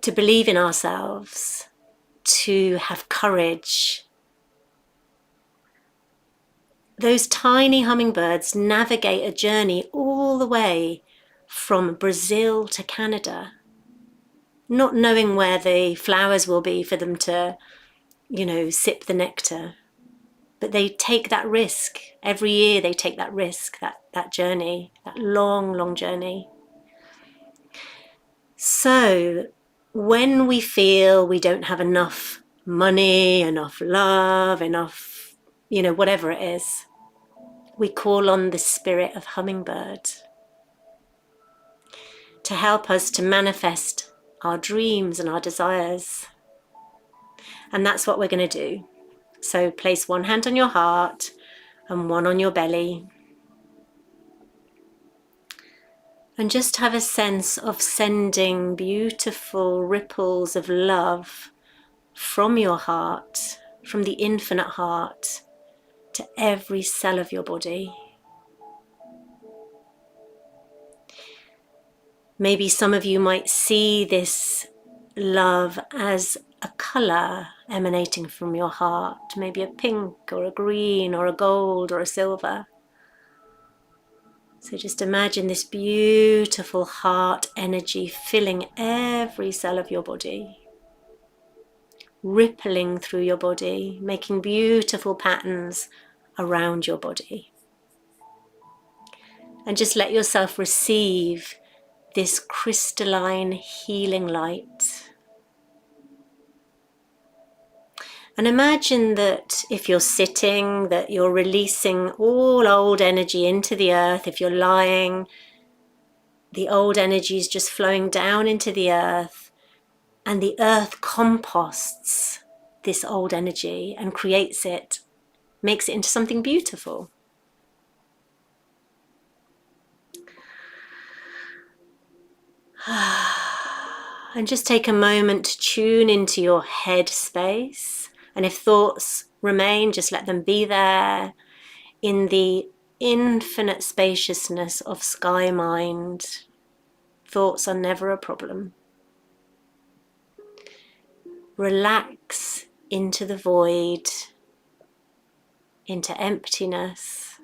to believe in ourselves, to have courage. Those tiny hummingbirds navigate a journey all the way from Brazil to Canada, not knowing where the flowers will be for them to, sip the nectar. But they take that risk. Every year they take that risk, that journey, that long, long journey. So when we feel we don't have enough money, enough love, enough, whatever it is, we call on the spirit of hummingbird to help us to manifest our dreams and our desires. And that's what we're going to do. So place one hand on your heart and one on your belly. And just have a sense of sending beautiful ripples of love from your heart, from the infinite heart, to every cell of your body. Maybe some of you might see this love as a colour emanating from your heart, maybe a pink or a green or a gold or a silver. So just imagine this beautiful heart energy filling every cell of your body, rippling through your body, making beautiful patterns around your body. And just let yourself receive this crystalline healing light. And imagine that if you're sitting, that you're releasing all old energy into the earth. If you're lying, the old energy is just flowing down into the earth, and the earth composts this old energy and creates it, makes it into something beautiful. And just take a moment to tune into your head space. And if thoughts remain, just let them be there in the infinite spaciousness of sky mind. Thoughts are never a problem. Relax into the void, into emptiness,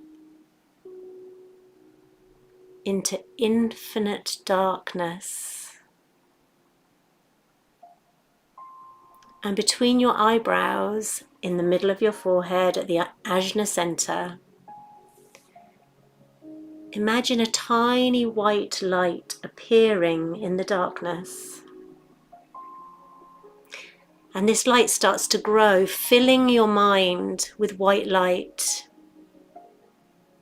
into infinite darkness. And between your eyebrows, in the middle of your forehead, at the Ajna center, imagine a tiny white light appearing in the darkness. And this light starts to grow, filling your mind with white light,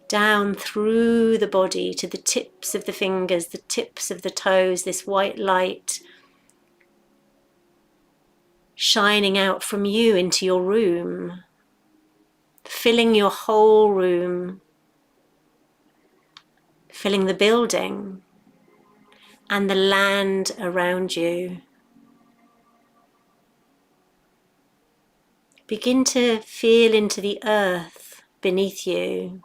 down through the body to the tips of the fingers, the tips of the toes, this white light shining out from you into your room, filling your whole room, filling the building and the land around you. Begin to feel into the earth beneath you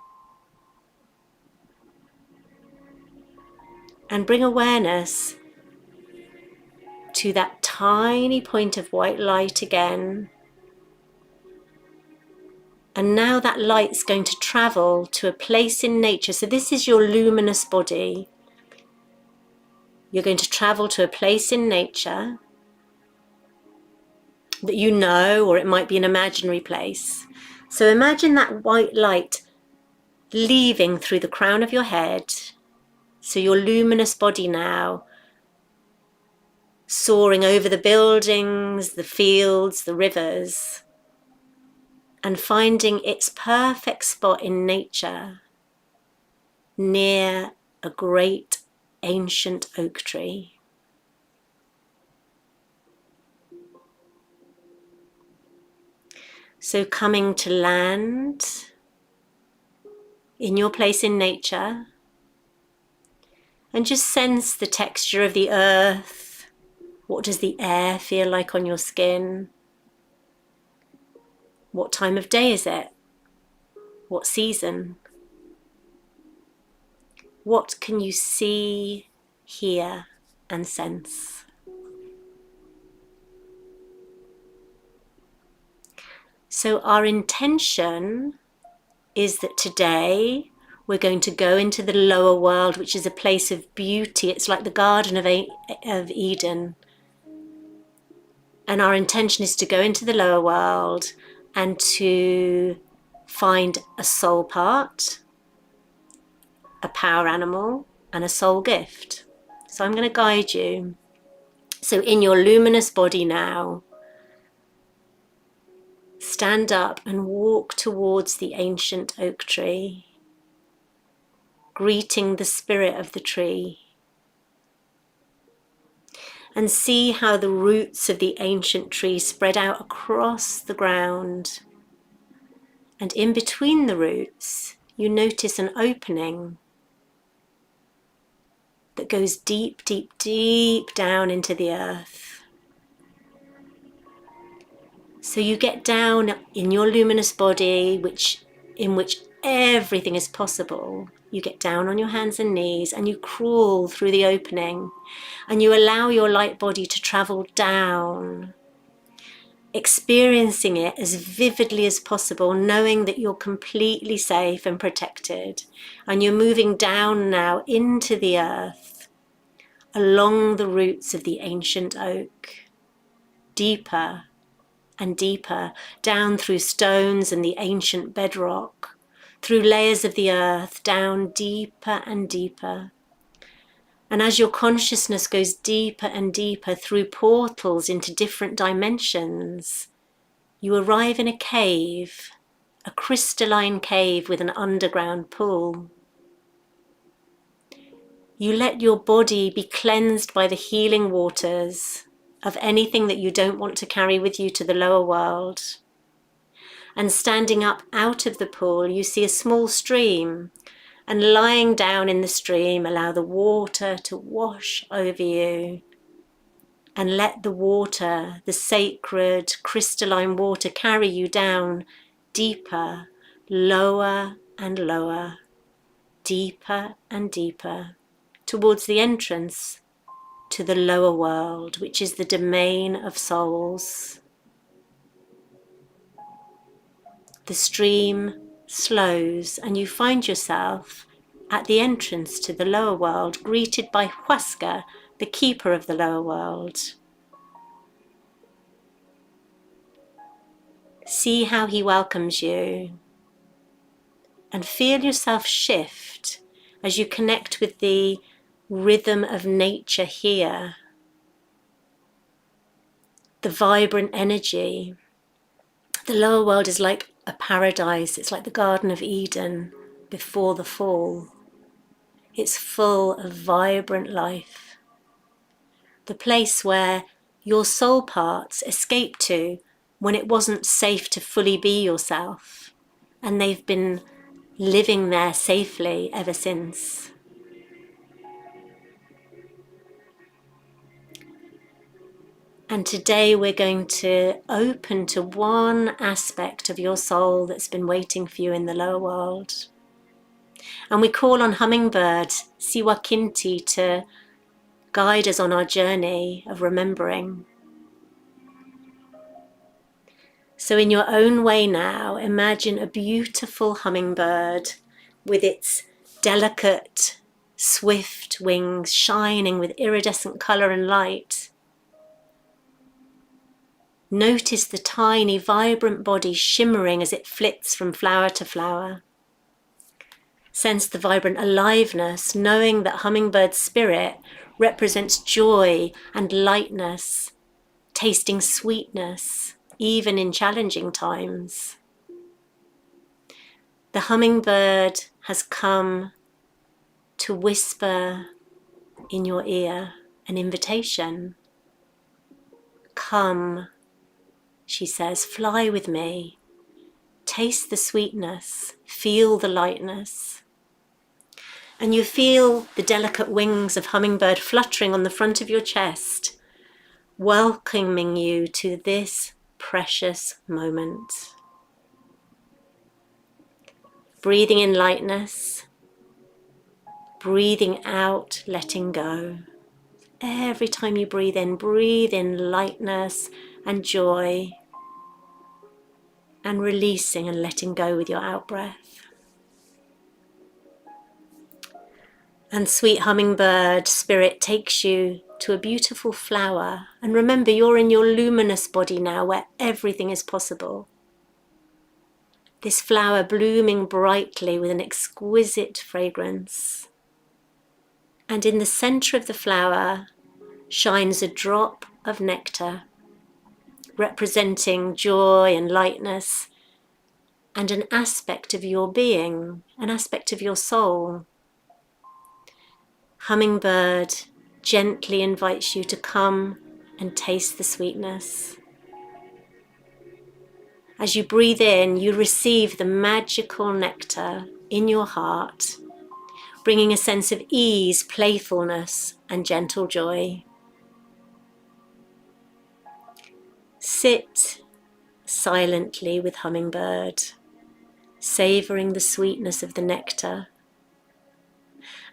and bring awareness to that tiny point of white light again. And now that light's going to travel to a place in nature. So this is your luminous body. You're going to travel to a place in nature that you know, or it might be an imaginary place. So imagine that white light leaving through the crown of your head. So your luminous body now soaring over the buildings, the fields, the rivers, and finding its perfect spot in nature near a great ancient oak tree. So coming to land in your place in nature, and just sense the texture of the earth. What does the air feel like on your skin? What time of day is it? What season? What can you see, hear, and sense? So our intention is that today we're going to go into the lower world, which is a place of beauty. It's like the Garden of Eden. And our intention is to go into the lower world and to find a soul part, a power animal, and a soul gift. So I'm going to guide you. So in your luminous body now, stand up and walk towards the ancient oak tree, greeting the spirit of the tree. And see how the roots of the ancient tree spread out across the ground. And in between the roots, you notice an opening that goes deep, deep, deep down into the earth. So you get down in your luminous body, which in which everything is possible, you get down on your hands and knees and you crawl through the opening and you allow your light body to travel down, experiencing it as vividly as possible, knowing that you're completely safe and protected. And you're moving down now into the earth, along the roots of the ancient oak, deeper and deeper, down through stones and the ancient bedrock, through layers of the earth, down deeper and deeper. And as your consciousness goes deeper and deeper through portals into different dimensions, you arrive in a cave, a crystalline cave with an underground pool. You let your body be cleansed by the healing waters of anything that you don't want to carry with you to the lower world. And standing up out of the pool, you see a small stream, and lying down in the stream, allow the water to wash over you. And let the water, the sacred crystalline water, carry you down deeper, lower and lower, deeper and deeper, towards the entrance to the lower world, which is the domain of souls. The stream slows and you find yourself at the entrance to the lower world, greeted by Huasca, the keeper of the lower world. See how he welcomes you and feel yourself shift as you connect with the rhythm of nature here, the vibrant energy. The lower world is like a paradise. It's like the Garden of Eden before the fall. It's full of vibrant life. The place where your soul parts escaped to when it wasn't safe to fully be yourself, and they've been living there safely ever since. And today we're going to open to one aspect of your soul that's been waiting for you in the lower world. And we call on Hummingbird, Siwa Kinti, to guide us on our journey of remembering. So in your own way now, imagine a beautiful hummingbird with its delicate, swift wings shining with iridescent colour and light. Notice the tiny, vibrant body shimmering as it flits from flower to flower. Sense the vibrant aliveness, knowing that hummingbird spirit represents joy and lightness, tasting sweetness, even in challenging times. The hummingbird has come to whisper in your ear an invitation. Come, she says, fly with me. Taste the sweetness, feel the lightness. And you feel the delicate wings of hummingbird fluttering on the front of your chest, welcoming you to this precious moment. Breathing in lightness, breathing out, letting go. Every time you breathe in lightness and joy, and releasing and letting go with your out-breath. And sweet hummingbird spirit takes you to a beautiful flower. And remember, you're in your luminous body now where everything is possible. This flower blooming brightly with an exquisite fragrance. And in the center of the flower shines a drop of nectar, representing joy and lightness, and an aspect of your being, an aspect of your soul. Hummingbird gently invites you to come and taste the sweetness. As you breathe in, you receive the magical nectar in your heart, bringing a sense of ease, playfulness, and gentle joy. Sit silently with Hummingbird savouring the sweetness of the nectar.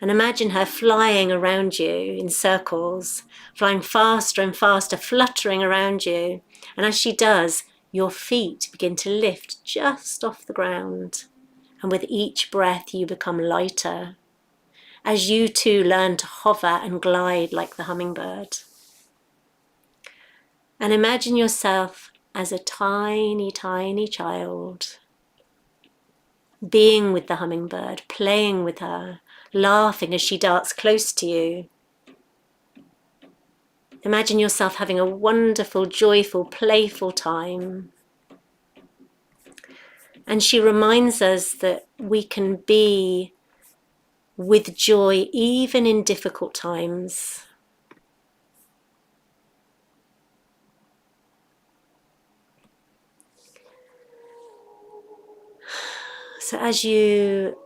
And imagine her flying around you in circles, flying faster and faster, fluttering around you. And as she does, your feet begin to lift just off the ground. And with each breath, you become lighter, as you too learn to hover and glide like the hummingbird. And imagine yourself as a tiny, tiny child, being with the hummingbird, playing with her, laughing as she darts close to you. Imagine yourself having a wonderful, joyful, playful time. And she reminds us that we can be with joy even in difficult times. So as you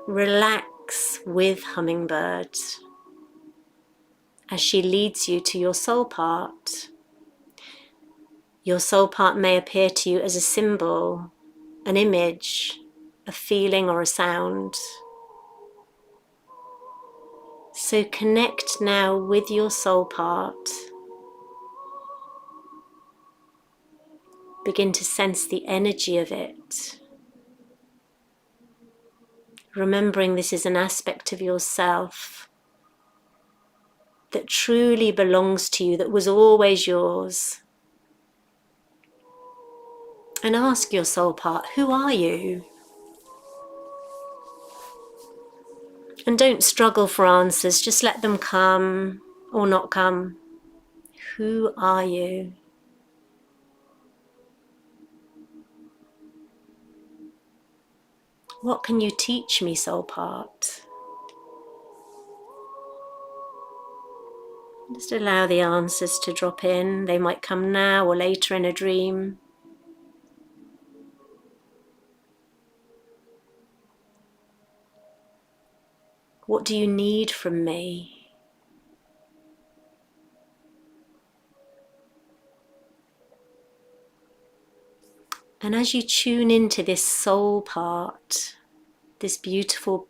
relax with Hummingbird, as she leads you to your soul part may appear to you as a symbol, an image, a feeling or a sound. So connect now with your soul part. Begin to sense the energy of it. Remembering this is an aspect of yourself that truly belongs to you, that was always yours. And ask your soul part, who are you? And don't struggle for answers, just let them come or not come. Who are you? What can you teach me, soul part? Just allow the answers to drop in. They might come now or later in a dream. What do you need from me? And as you tune into this soul part, this beautiful,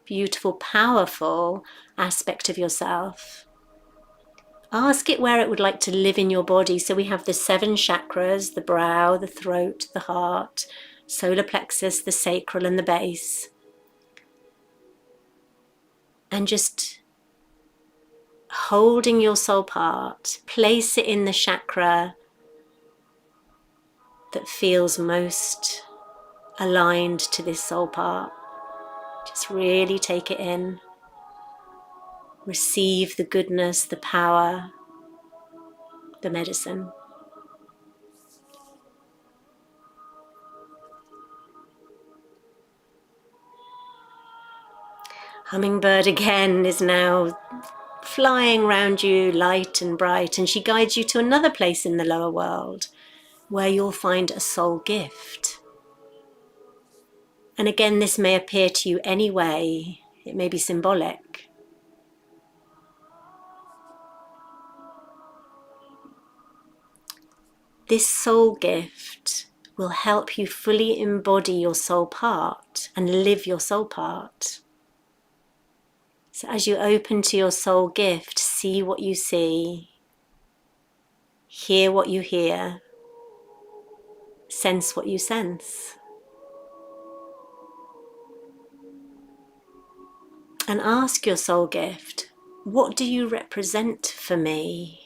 beautiful, powerful aspect of yourself, ask it where it would like to live in your body. So we have the 7 chakras, the brow, the throat, the heart, solar plexus, the sacral and the base. And just holding your soul part, place it in the chakra that feels most aligned to this soul part. Just really take it in. Receive the goodness, the power, the medicine. Hummingbird again is now flying around you light and bright, and she guides you to another place in the lower world where you'll find a soul gift. And again, this may appear to you any way. It may be symbolic. This soul gift will help you fully embody your soul part and live your soul part. So as you open to your soul gift, see what you see, hear what you hear, sense what you sense. And ask your soul gift, what do you represent for me?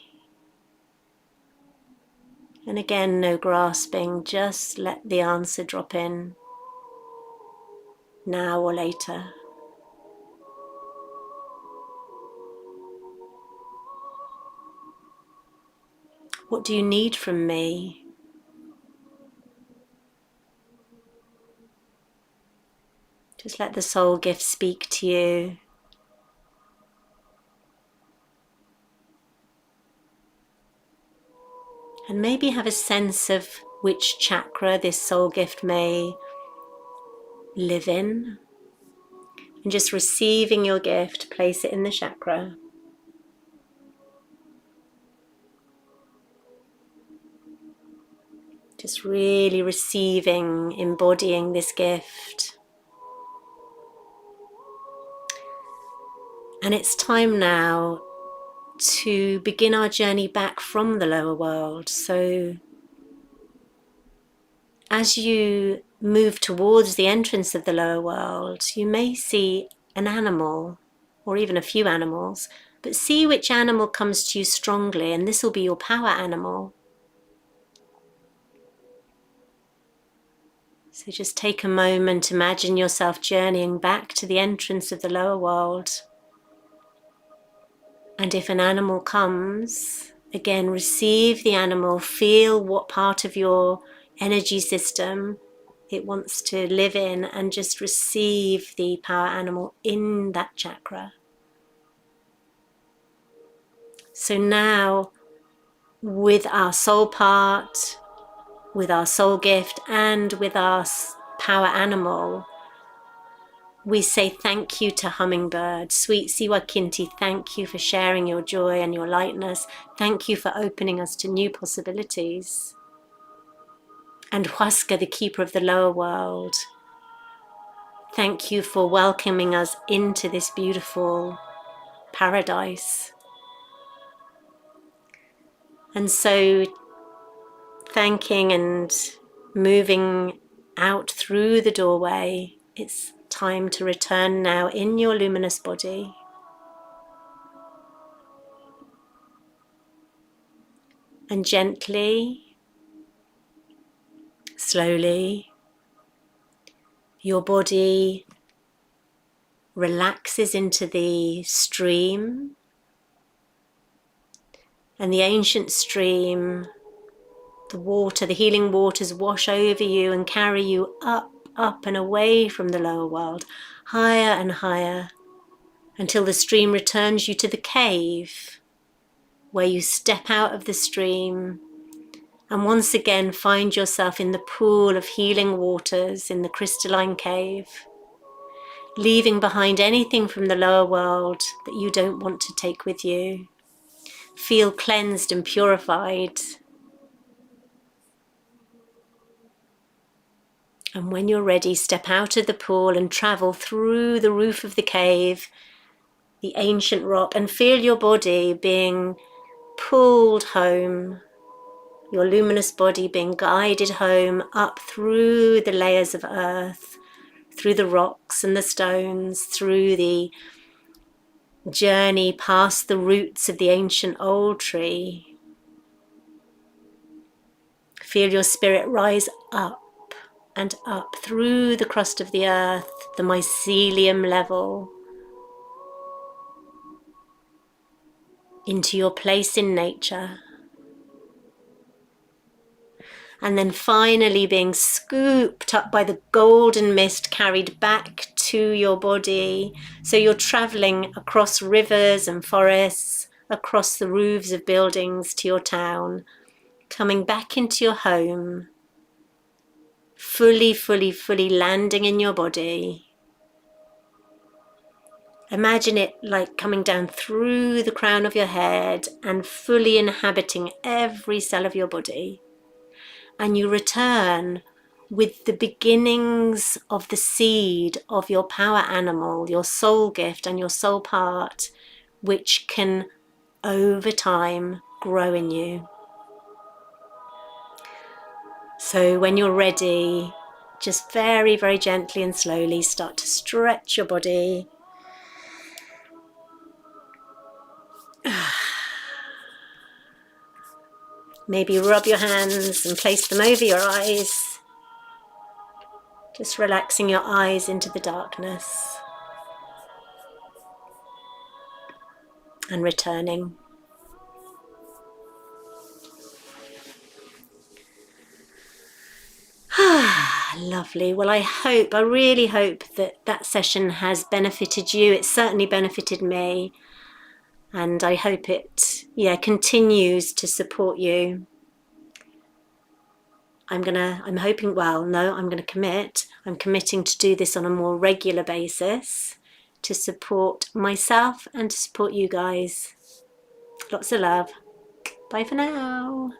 And again, no grasping, just let the answer drop in, now or later. What do you need from me? Just let the soul gift speak to you. And maybe have a sense of which chakra this soul gift may live in. And just receiving your gift, place it in the chakra. Just really receiving, embodying this gift. And it's time now to begin our journey back from the lower world. So as you move towards the entrance of the lower world, you may see an animal or even a few animals, but see which animal comes to you strongly, and this will be your power animal. So just take a moment, imagine yourself journeying back to the entrance of the lower world. And if an animal comes, again, receive the animal, feel what part of your energy system it wants to live in, and just receive the power animal in that chakra. So now, with our soul part, with our soul gift, and with our power animal, we say thank you to Hummingbird. Sweet Siwa Kinti, thank you for sharing your joy and your lightness. Thank you for opening us to new possibilities. And Huasca, the keeper of the lower world, thank you for welcoming us into this beautiful paradise. And so, thanking and moving out through the doorway, it's time to return now in your luminous body. And gently, slowly, your body relaxes into the stream, and the ancient stream, the water, the healing waters wash over you and carry you up, up and away from the lower world, higher and higher, until the stream returns you to the cave, where you step out of the stream and once again find yourself in the pool of healing waters in the crystalline cave, leaving behind anything from the lower world that you don't want to take with you. Feel cleansed and purified. And when you're ready, step out of the pool and travel through the roof of the cave, the ancient rock, and feel your body being pulled home, your luminous body being guided home up through the layers of earth, through the rocks and the stones, through the journey past the roots of the ancient old tree. Feel your spirit rise up and up through the crust of the earth, the mycelium level, into your place in nature. And then finally being scooped up by the golden mist, carried back to your body. So you're traveling across rivers and forests, across the roofs of buildings to your town, coming back into your home, fully landing in your body. Imagine it like coming down through the crown of your head and fully inhabiting every cell of your body. And you return with the beginnings of the seed of your power animal, your soul gift and your soul part, which can over time grow in you. So when you're ready, just very gently and slowly start to stretch your body. Maybe rub your hands and place them over your eyes. Just relaxing your eyes into the darkness. And returning. Lovely. Well, I really hope that session has benefited you. It certainly benefited me. And I hope it, continues to support you. I'm committing to do this on a more regular basis to support myself and to support you guys. Lots of love. Bye for now.